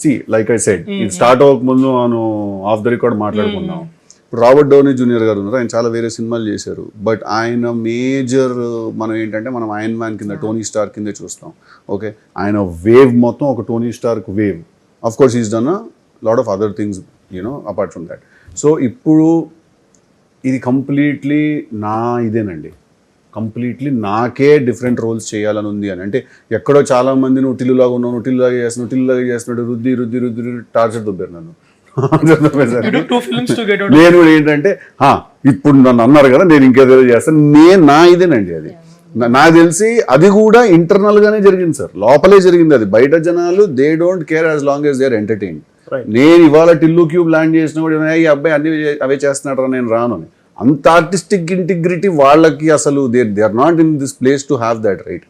See, like I said, ఇది start అవ్వక ముందు మనం of the record మాట్లాడుకున్నాం. ఇప్పుడు రాబర్ట్ డౌనీ జూనియర్ గారు ఉన్నారు, ఆయన చాలా వేరే సినిమాలు చేశారు. బట్ ఆయన మేజర్ మనం ఏంటంటే మనం ఐరన్ మ్యాన్ కింద, టోనీ స్టార్ కింద చూస్తాం. ఓకే, ఆయన వేవ్ మొత్తం ఒక Tony star wave. Of course is done a lot of other things, you know, apart from that. So ఇప్పుడు ఇది కంప్లీట్లీ ఇదేనండి, కంప్లీట్లీ నాకే డిఫరెంట్ రోల్స్ చేయాలని ఉంది అని. అంటే ఎక్కడో చాలా మంది నువ్వు టిల్లులాగా ఉన్నావు, నువ్వు టిల్లులాగా చేస్తున్నాడు, రుద్ది టార్చర్ దొబ్బారు నన్ను. నేను ఏంటంటే ఇప్పుడు నన్ను అన్నారు కదా నేను ఇంకేదో చేస్తాను, ఇదేనండి అది. నాకు తెలిసి అది కూడా ఇంటర్నల్ గానే జరిగింది సార్, లోపలే జరిగింది అది. బయట జనాలు they don't care as long as they are entertain. నేను ఇవాళ టిల్లు క్యూబ్ ల్యాండ్ చేసిన కూడా ఈ అబ్బాయి అన్ని అవే చేస్తున్నాడు రా, నేను రాను అని. అంత ఆర్టిస్టిక్ ఇంటిగ్రిటీ వాళ్ళకి అసలు they are not in this place to have that, right.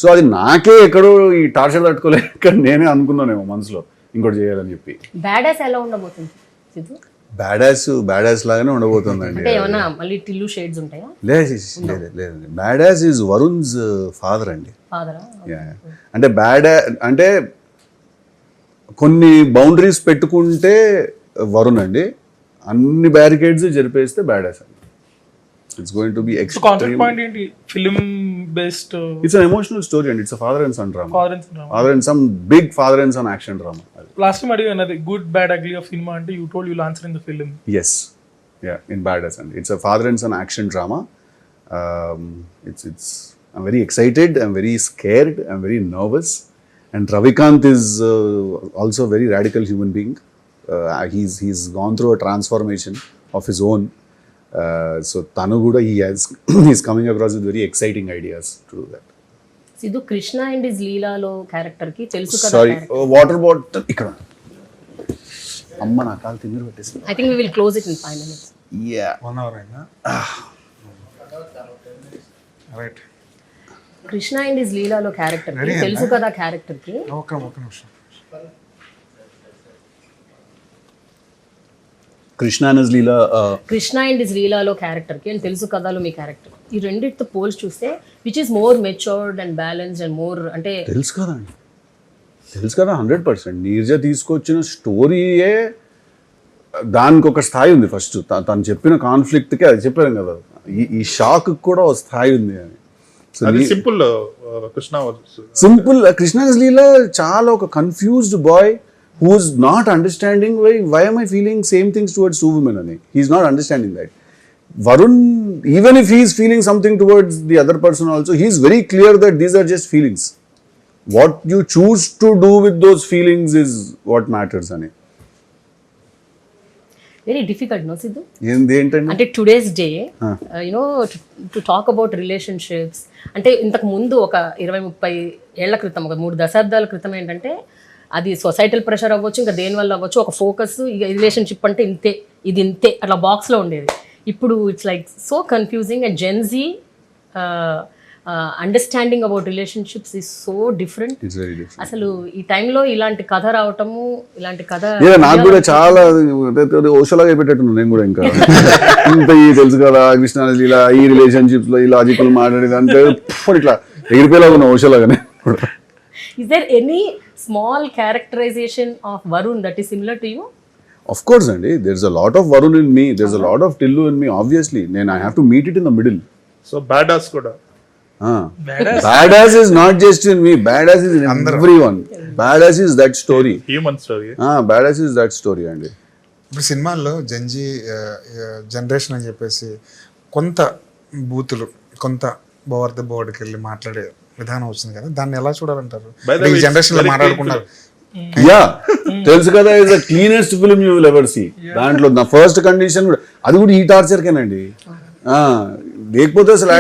So అది నాకే ఎక్కడో ఈ టార్చర్ తట్టుకోలేక నేనే అనుకున్నానేమో మనసులో, ఇంకోటి చేయాలని చెప్పి. బ్యాడాస్ ఎలా ఉండబోతుంది సిద్ధు? బ్యాడాస్ లాగానే ఉండబోతుందండి. అంటే ఏమన్నా మళ్ళీ టిల్లు షేడ్స్ ఉంటాయా? లేదండి. బ్యాడాస్ ఈజ్ వరుణ్స్ ఫాదర్ అండి. ఫాదరా? అంటే అంటే కొన్ని బౌండరీస్ పెట్టుకుంటే వరుణ్ అండి, అన్ని బ్యారికేడ్స్ జరిపేస్తే బ్యాడాస్ అండి. It's going to be so concept point ఏంటి? Film based, it's an emotional story and it's a father and son drama. Father and some big father and son action drama. Last time అడిగాను అది good bad ugly of cinema అంటే you told your answer in the film. Yes, yeah, in badass and it's a father and son action drama. It's I'm very excited, I'm very scared, I'm very nervous, and Ravikant is also a very radical human being. He's gone through a transformation of his own. So tanu kuda he's coming across with very exciting ideas to do that. Siddhu, Krishna and his లీలాలో character కి తెలుసు కదా. Sorry, water bottle ఇక్కడ అమ్మ నా కాలు తిమ్మిరి పెట్టేసింది. I think we will close it in 5 minutes. Yeah, 1 hour అయినా. రైట్. కృష్ణ అండ్ హిస్ లీలాలో క్యారెక్టర్ కి తెలుసు కదా క్యారెక్టర్ కి. ఒక నిమిషం. కృష్ణ అండ్ హిస్ లీలాలో క్యారెక్టర్ కి అండ్ తెలుసు కథలో మీ క్యారెక్టర్, ఈ రెండిటితో పోల్చి చూస్తే which is more matured and balanced and more అంటే తెలుసు కదా 100%. నీరజ తీసుకొచ్చిన స్టోరీయే దానికి ఒక స్థాయి ఉంది. ఫస్ట్ తను చెప్పిన కాన్ఫ్లిక్ట్కి అది చెప్పాను కదా, ఈ షాక్ కూడా ఒక స్థాయి ఉంది అని. సింపుల్ కృష్ణ లీలా చాలా ఒక confused boy who's not understanding why am I feeling same things towards two women ani. He's not understanding that. Varun, even if he is feeling something towards the other person also, he is very clear that these are just feelings. What you choose to do with those feelings is what matters ani. Very difficult no Siddhu? ఏంటంటే అంటే today's day you know to talk about relationships అంటే ఇంతకు ముందు ఒక 20-30 ఏళ్ల క్రితం, ఒక 3 దశాబ్దాల క్రితం ఏంటంటే అది సొసైటల్ ప్రెషర్ అవ్వచ్చు, ఇంకా దేనివల్ల అవ్వచ్చు, ఒక ఫోకస్ ఇక రిలేషన్షిప్ అంటే ఇంతే, ఇది ఇంతే అట్లా బాక్స్లో ఉండేది. ఇప్పుడు it's like so confusing and Gen Z understanding about relationships is so different. అసలు ఈ టైంలో ఇలాంటి కథ రావటము, ఇలాంటి కథ నాకు కూడా చాలా ఓషలాగా పెట్టేట్టున్నాను నేను కూడా. ఇంకా ఇంత తెలుసు కదా కృష్ణ ఇలా ఈ రిలేషన్షిప్స్ లో ఈ లాజికల్ మాట్లాడేది అంటే ఇట్లా ఎగిరిపోయేలాగా ఉన్నా ఓషలాగానే. Is there any small characterization of Varun that is similar to you? Of course అండి, there's a lot of Varun in me, there's a lot of Tillu in me, obviously. I have to meet it in the middle. So badass kuda. Badass is not just in me, badass is in everyone. Badass is that story. Human story. Badass is that story అండి. ఇప్పుడు సినిమాల్లో Gen Z generation అని చెప్పేసి కొంత బూతులు, కొంత బోర్డుకి వెళ్ళి మాట్లాడే విధానం వచ్చింది కదా, దాన్ని ఎలా చూడాలంటారు? ఈ జనరేషన్ లో మాట్లాడుకున్నారు. తెలుసు కదా is the cleanest film you will ever see. దాంట్లో నా ఫస్ట్ కండిషన్ కూడా అది కూడా ఈ టార్చర్ కేనండి. లేకపోతే అసలు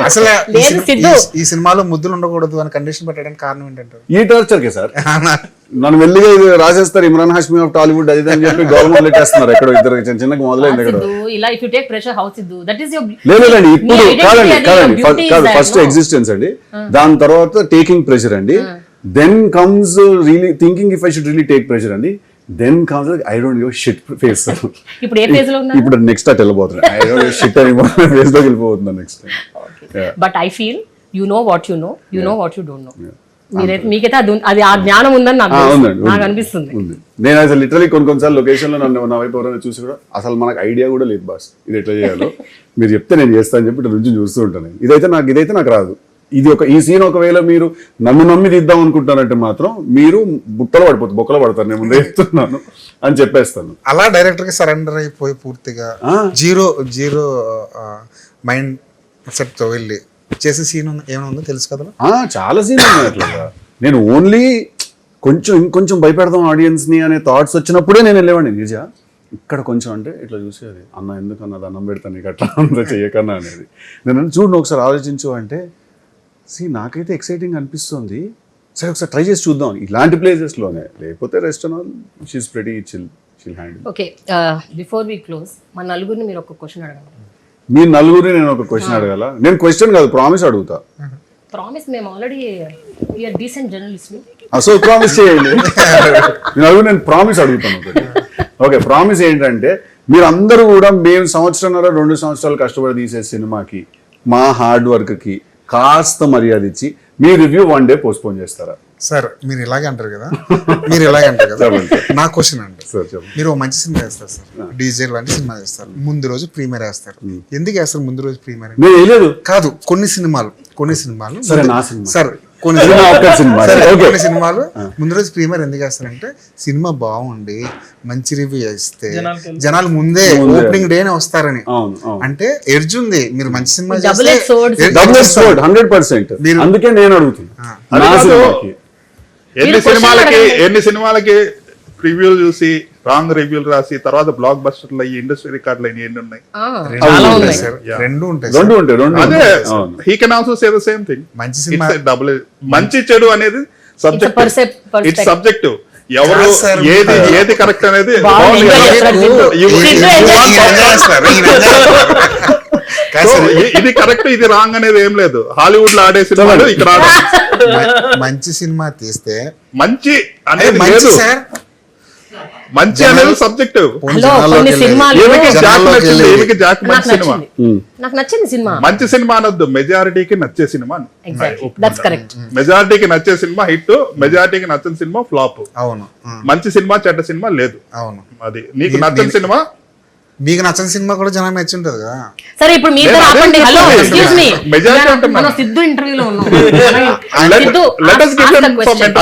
అసలు ఈ సినిమాలో ముద్దులు ఉండకూడదు అని కండిషన్ పెట్టడానికి కారణం ఏంటంటారు? ఈ టార్చర్ కే సార్. నన్ను వెళ్ళిగా ఇది రాసేస్తారు, ఇమ్రాన్ హాష్మి ఆఫ్ టాలీవుడ్ అది అని చెప్పి గవర్నమెంట్ పెట్టేస్తున్నారు. ఎక్కడో ఇద్దరు చిన్నగా మొదలైంది. లేదండి ఇప్పుడు కాదండి ఫస్ట్ ఎగ్జిస్టెన్స్ అండి, దాని తర్వాత టేకింగ్ ప్రెషర్ అండి, then comes really thinking if I should really take pressure అండి, then comes like I don't give a shit face. ఇప్పుడు ఏ ఫేజ్ లో ఉన్నారు? ఇప్పుడు నెక్స్ట్ అట్ వెళ్ళబోతున్నా. I don't give a shit anymore phase లోకి వెళ్ళిపోతున్నా next. But I feel you know what you know, you know what you don't know. మీకైతే అది ఆ జ్ఞానం ఉందని నాకు అనిపిస్తుంది. నేను అసలు లిటరలీ కొన్నిసార్లు లొకేషన్ లో నన్ను నా వైపు ఎవరైనా చూసి కూడా అసలు మనకు ఐడియా కూడా లేదు బాస్ ఇది ఎట్లా చేయాలో, మీరు చెప్తే నేను చేస్తాను చెప్పి ఇట్లా నుంచి చూస్తూ ఉంటాను. ఇదైతే నాకు రాదు. ఈ సీన్ ఒకవేళ మీరు నన్ను నమ్మి తీద్దాం అనుకుంటున్నారంటే మాత్రం మీరు బొక్కలు పడతారు, నేను ముందే చెప్తున్నాను అని చెప్పేస్తాను. అలా డైరెక్టర్ కి సరెండర్ అయిపోయి పూర్తిగా జీరో మైండ్ సెట్ తో వెళ్ళి చేసే సీన్ ఏమైనా ఉందో తెలుసు కదా? చాలా సీన్ ఉన్నాయి అట్లా. నేను ఓన్లీ ఇంకొంచెం భయపెడదాం ఆడియన్స్ ని అనే థాట్స్ వచ్చినప్పుడే నేను వెళ్ళేవాడిని. నిజా ఇక్కడ కొంచెం అంటే ఇట్లా చూసేది, అన్న ఎందుకన్నా అన్నం పెడతాను నీకు అట్లా అంతా చెయ్యకన్నా అనేది. నేను చూడు ఒకసారి ఆలోచించు అంటే నాకైతే ఎక్సైటింగ్ అనిపిస్తుంది, సరే ఒకసారి ట్రై చేసి చూద్దాం ఇలాంటి ప్లేసెస్లోనే, లేకపోతే rest on all she's pretty chill handle. Okay, before we close మన నలుగురిని మీరు ఒక క్వశ్చన్ అడగండి. మీ నలుగురిని నేను ఒక క్వశ్చన్ అడగాల? నేను క్వశ్చన్ కాదు ప్రామిస్ అడుగుతా. ప్రామిస్ మేము already we're decent journalist. So promise చేయండి. నేను ప్రామిస్ అడుగుతాను. ఓకే, ప్రామిస్ ఏంటంటే మీరు అందరూ కూడా మేము 2 సంవత్సరాలు కష్టపడి తీసే సినిమాకి మా హార్డ్ వర్క్కి కాస్త మర్యాద ఇచ్చి మీ రివ్యూ 1 day పోస్ట్పోన్ చేస్తారా? సార్ మీరు ఇలాగే అంటారు కదా, మీరు ఇలాగే అంటారు కదా. నా క్వశ్చన్ అంటే మీరు మంచి సినిమా వేస్తారు సార్, డీజే లాంటి సినిమా వేస్తారు, ముందు రోజు ప్రీమియర్ వేస్తారు. ఎందుకు వేస్తారు ముందు రోజు ప్రీమియర్? కాదు, కొన్ని సినిమాలు సార్ కొన్ని సినిమాలు ముందు రోజు ప్రీమియర్ ఎందుకు వేస్తారంటే సినిమా బాగుండి మంచి రివ్యూ ఇస్తే జనాలు ముందే ఓపెనింగ్ డేనే వస్తారని. అంటే ఎడ్జ్ ఉంది. మీరు మంచి సినిమా చేస్తే 100%. అందుకే నేను అడుగుతున్నా, ఎన్ని సినిమాలకి రివ్యూలు చూసి రాంగ్ రివ్యూలు రాసి తర్వాత బ్లాక్ బస్టర్లు అయ్యి ఇండస్ట్రీ రికార్డులు అయ్యి ఎన్ని ఉన్నాయి? రెండు ఉంటాయి. అదే he can also say the same thing. మంచి సినిమా డబుల్ మంచి చెడు అనేది ఇట్స్ సబ్జెక్టివ్. ఎవరు ఏది కరెక్ట్ అనేది ఇది కరెక్ట్ ఇది రాంగ్ అనేది ఏం లేదు. హాలీవుడ్ లో ఆడే సినిమాలు ఇక్కడ మంచి సినిమా తీస్తే మంచి అనేది లేదు. మంచి అనేది సబ్జెక్టివ్. మంచి సినిమా అనొద్దు, మెజారిటీకి నచ్చే సినిమా. మెజారిటీకి నచ్చే సినిమా హిట్, మెజారిటీకి నచ్చని సినిమా ఫ్లాప్. అవును, మంచి సినిమా చెడ్డ సినిమా లేదు. అవును, అది నీకు నచ్చని సినిమా, మీకు నచ్చని సినిమా కూడా జనం నచ్చి ఉంటది కదా. సరే ఇప్పుడు మీరు ఆపండి. హలో ఎక్స్క్యూజ్ మీ, మనం సిద్ధు ఇంటర్వ్యూలో ఉన్నాం.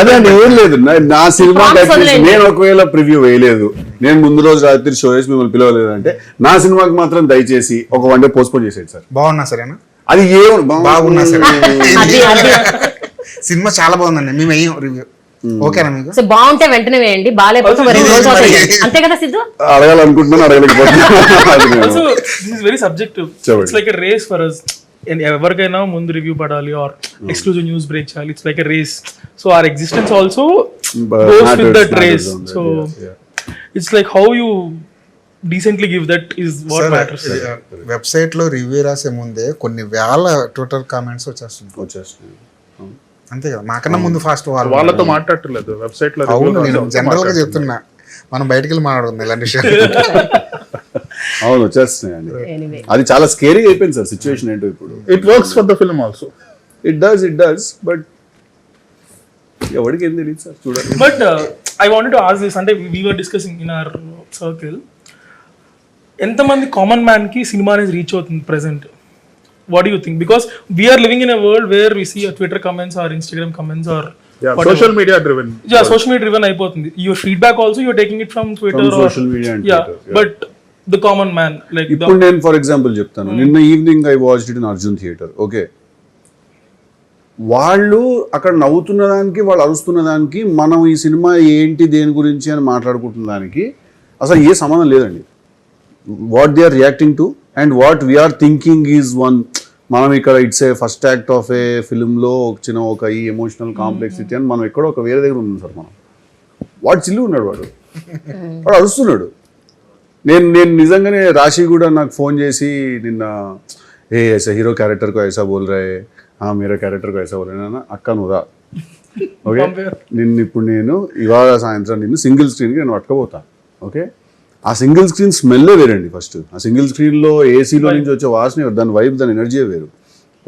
అదే ఏం లేదు, నా సినిమా నేను ఒకవేళ ప్రివ్యూ వేయలేదు, నేను ముందు రోజు రాత్రి షో చేసి మిమ్మల్ని పిలవలేదు అంటే నా సినిమాకి మాత్రం దయచేసి ఒక 1 day పోస్ట్పోన్ చేసేది సార్. బాగున్నా సరేనా? అది బాగున్నా సరే, సినిమా చాలా బాగుందండి, మేము వేయం రివ్యూ. ఓకేనా మీకు? సో బాగుంటే వెంటనే వేయండి, బాగాలేకపోతే అంతే కదా సిద్ధు? అడగాలనుకుంటున్నాను, అడగలేకపోతున్నాను. Very subjective. It's like a race for us. ఎవరికైనా ముందు రివ్యూ పడాలి ఆర్ ఎక్స్క్లూజివ్ న్యూస్ బ్రేక్ చేయాలి. It's like a race. So our existence also goes with that race. So it's like how you decently give that is what matters. Website లో review రాసే ముందే కొన్ని వేల Twitter comments వచ్చేస్తున్నాయి. అంతే కదా, మాకన్నా ముందు ఫాస్ట్ వాళ్ళతో మాట్లాడలేదు వెబ్సైట్ లో. అవును, నేను జనరల్ గా చెప్తున్నా, మనం బయటకు వెళ్ళి మాట్లాడుతుంది ఇలాంటి విషయాలు. అవును, వచ్చేస్తున్నాయండి. అది చాలా స్కేరీగా అయిపోయింది సార్ సిచ్యువేషన్ ఏంటో ఇప్పుడు. It works for the film also. It does but ఎవరికి ఏం తెలియదు సార్, చూడండి. But I wanted to ask this, అంటే we were discussing in our circle, ఎంతమంది కామన్ మ్యాన్ కి సినిమా అనేది రీచ్ అవుతుంది present? What do you think? Because we are living in a world where we see Twitter comments or Instagram comments or social media driven. Social media driven అయిపోతుంది. Your feedback also you're taking it from Twitter or social media and Twitter. But the common man, like ఇప్పుడు నేను for example చెప్తాను, నిన్న evening I watched it in Arjun theatre. Okay, వాళ్ళు అక్కడ నవ్వుతున్న దానికి, వాళ్ళు అరుస్తున్న దానికి, మనం ఈ సినిమా ఏంటి దేని గురించి అని మాట్లాడుకుంటున్న దానికి అసలు ఏ సంబంధం లేదండి. What they are reacting to and what we are thinking is one. మనం ఇక్కడ it's a first act of a ఫిల్మ్లో వచ్చిన ఒక ఈ ఎమోషనల్ కాంప్లెక్సిటీ అని మనం ఎక్కడో ఒక వేరే దగ్గర ఉన్నాం సార్. మనం వాడు చిల్లు ఉన్నాడు, వాడు అరుస్తున్నాడు. నేను నిజంగానే రాశి కూడా నాకు ఫోన్ చేసి నిన్న, ఏ ऐसा హీరో క్యారెక్టర్ को ऐसा बोल रहे, मेरा క్యారెక్టర్ को ऐसा बोल रहे ना అక్క నువ్వుదా. ఓకే, ఇప్పుడు నేను ఇవాళ సాయంత్రం నిన్ను సింగిల్ స్క్రీన్కి నేను పట్టుకపోతా. ఓకే, ఆ సింగిల్ స్క్రీన్ స్మెల్లే వేరండి. ఫస్ట్ ఆ సింగిల్ స్క్రీన్లో ఏసీలో నుంచి వచ్చే వాసన, దాని వైబ్, దాని ఎనర్జీ వేరు.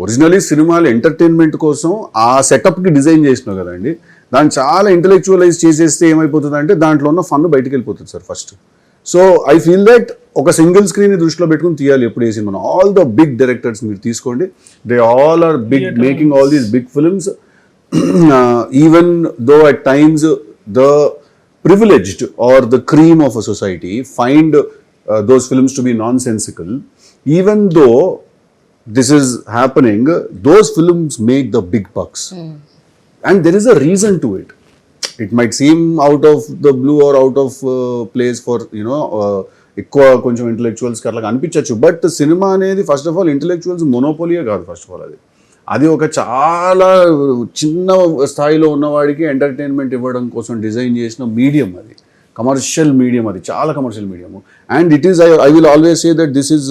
ఒరిజినలీ సినిమాలు ఎంటర్టైన్మెంట్ కోసం ఆ సెటప్కి డిజైన్ చేసినావు కదండి, దాన్ని చాలా ఇంటలెక్చువలైజ్ చేసేస్తే ఏమైపోతుంది అంటే దాంట్లో ఉన్న ఫన్ బయటకు వెళ్ళిపోతుంది sir first. So I feel that ఒక సింగిల్ స్క్రీన్ దృష్టిలో పెట్టుకుని తీయాలి ఎప్పుడు ఏ cinema. All the big directors మీరు తీసుకోండి, they all are big, making all these big films. Even though at times the privileged or the cream of a society find those films to be nonsensical. Even though this is happening, those films make the big bucks. And there is a reason to it. It might seem out of the blue or out of place for, ఎక్కువ కొంచెం ఇంటలెక్చువల్స్కి అట్లా అనిపించవచ్చు. But cinema అనేది first of all intellectuals మొనోపోలియే కాదు. First of all అది ఒక చాలా చిన్న స్థాయిలో ఉన్నవాడికి ఎంటర్టైన్మెంట్ ఇవ్వడం కోసం డిజైన్ చేసిన మీడియం. అది కమర్షియల్ మీడియం, అది చాలా commercial medium. And it is, I will always say that this is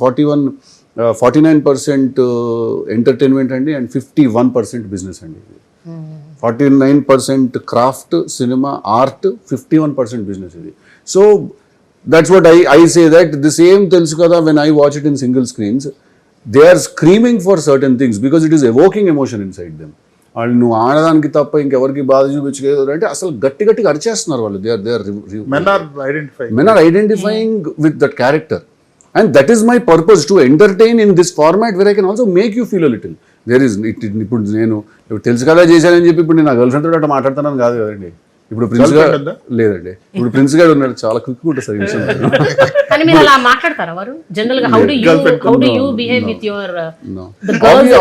41 49% entertainment అండి అండ్ 51% బిజినెస్ అండి. 49% క్రాఫ్ట్, సినిమా, ఆర్ట్, 51% బిజినెస్ ఇది. So that's what I say that the same తెలుసు కదా when I watch it in single screens they are screaming for certain things because it is evoking emotion inside them. వాళ్ళు నువ్వు ఆడదానికి తప్ప ఇంకెవరికి బాధ చూపించలేదు అంటే అసలు గట్టిగా అరిచేస్తున్నారు వాళ్ళు. Men are identifying with that character. And that is my purpose, to entertain in this format where I can also make you feel a little. There is, ఇప్పుడు నేను తెలుసు కదా చేశానని చెప్పి ఇప్పుడు నేను నా గర్ల్ ఫ్రెండ్ తోటి అట్లా మాట్లాడుతున్నాను కాదు కదండి. ఇప్పుడు ప్రిన్స్ గారు లేదండి, ఇప్పుడు ప్రిన్స్ గారు ఉన్నాడు, చాలా క్విక్ ఉంటుంది సార్ ఈ విషయం. కానీ మీరు అలా మాట్లాడతారా వారు జనరల్ గా? How do you behave with your No.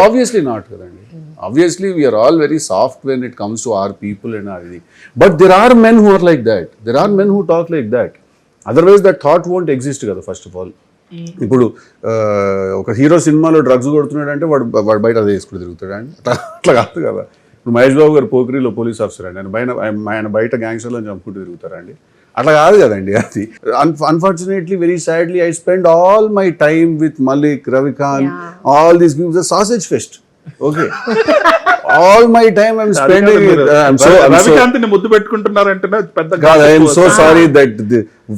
Obviously not కదండి. Obviously we are all very soft when it comes to our people and our ఇది. But there are men who are like that. There are men who talk like that. Otherwise that thought won't exist కదా first of all. ఇప్పుడు ఒక hero సినిమాలో drugs కొడుతున్నాడు అంటే వాడు బయట అదే వేసుకుని తిరుగుతాడు అండి. అట్లా కాదు కదా. ఇప్పుడు మహేష్ బాబు గారు పోకిరిలో పోలీస్ ఆఫీసర్ అండి, ఆయన బయట గ్యాంగ్స్టర్లో చంపుకుంటూ తిరుగుతారండి. అట్లా కాదు కదండి అది. Unfortunately very sadly I spend all my time with Malik, Ravikanth, all these people. Sausage fest. Okay. All my time I'm spending with. Ravikanth ని ముద్దు పెట్టుకుంటున్నారంటే పెద్ద. God, I am so sorry that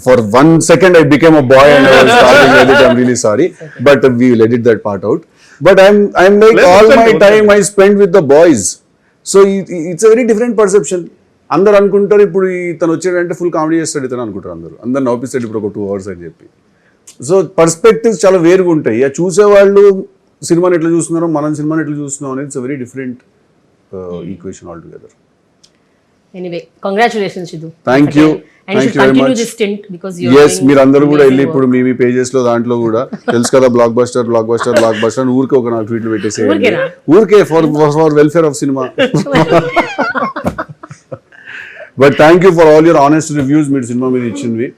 for 1 second I became a boy and I was talking with it. I'm really sorry, but we will edit that part out. But I'm like all my time I spend with the boys. So it's a very different perception. అందరు అనుకుంటారు ఇప్పుడు ఇతను వచ్చాడంటే full comedy చేస్తాడు ఇతను అనుకుంటారు అందరు నవ్విస్తాడు ఇప్పుడు ఒక 2 hours అని చెప్పి. సో పర్స్పెక్టివ్స్ చాలా వేరుగా ఉంటాయి. చూసేవాళ్ళు సినిమాని ఎట్లా చూస్తున్నారో మనం సినిమాని ఎట్లా చూస్తున్నాం అనేది it's very different equation all together. Anyway congratulations Siddhu. Thank you very much. Yes, మీరు అందరూ కూడా వెళ్ళి ఇప్పుడు మీ పేజెస్ లో దాంట్లో కూడా తెలుసు కదా బ్లాక్ బస్టర్ ఊరికే ఒక 4 ట్వీట్లు పెట్టేసేయండి. ఊరికే for welfare of cinema. But thank you for all your honest reviews. మీరు సినిమా మీద ఇచ్చినవి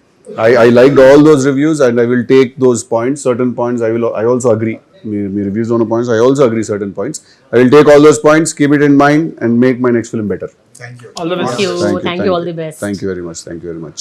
I liked all those reviews and I will take those points. Certain points I also agree. Me reviews on the points I also agree certain points. I will take all those points, keep it in mind and make my next film better. Thank you. All the best. Thank you. All the best. Thank you very much.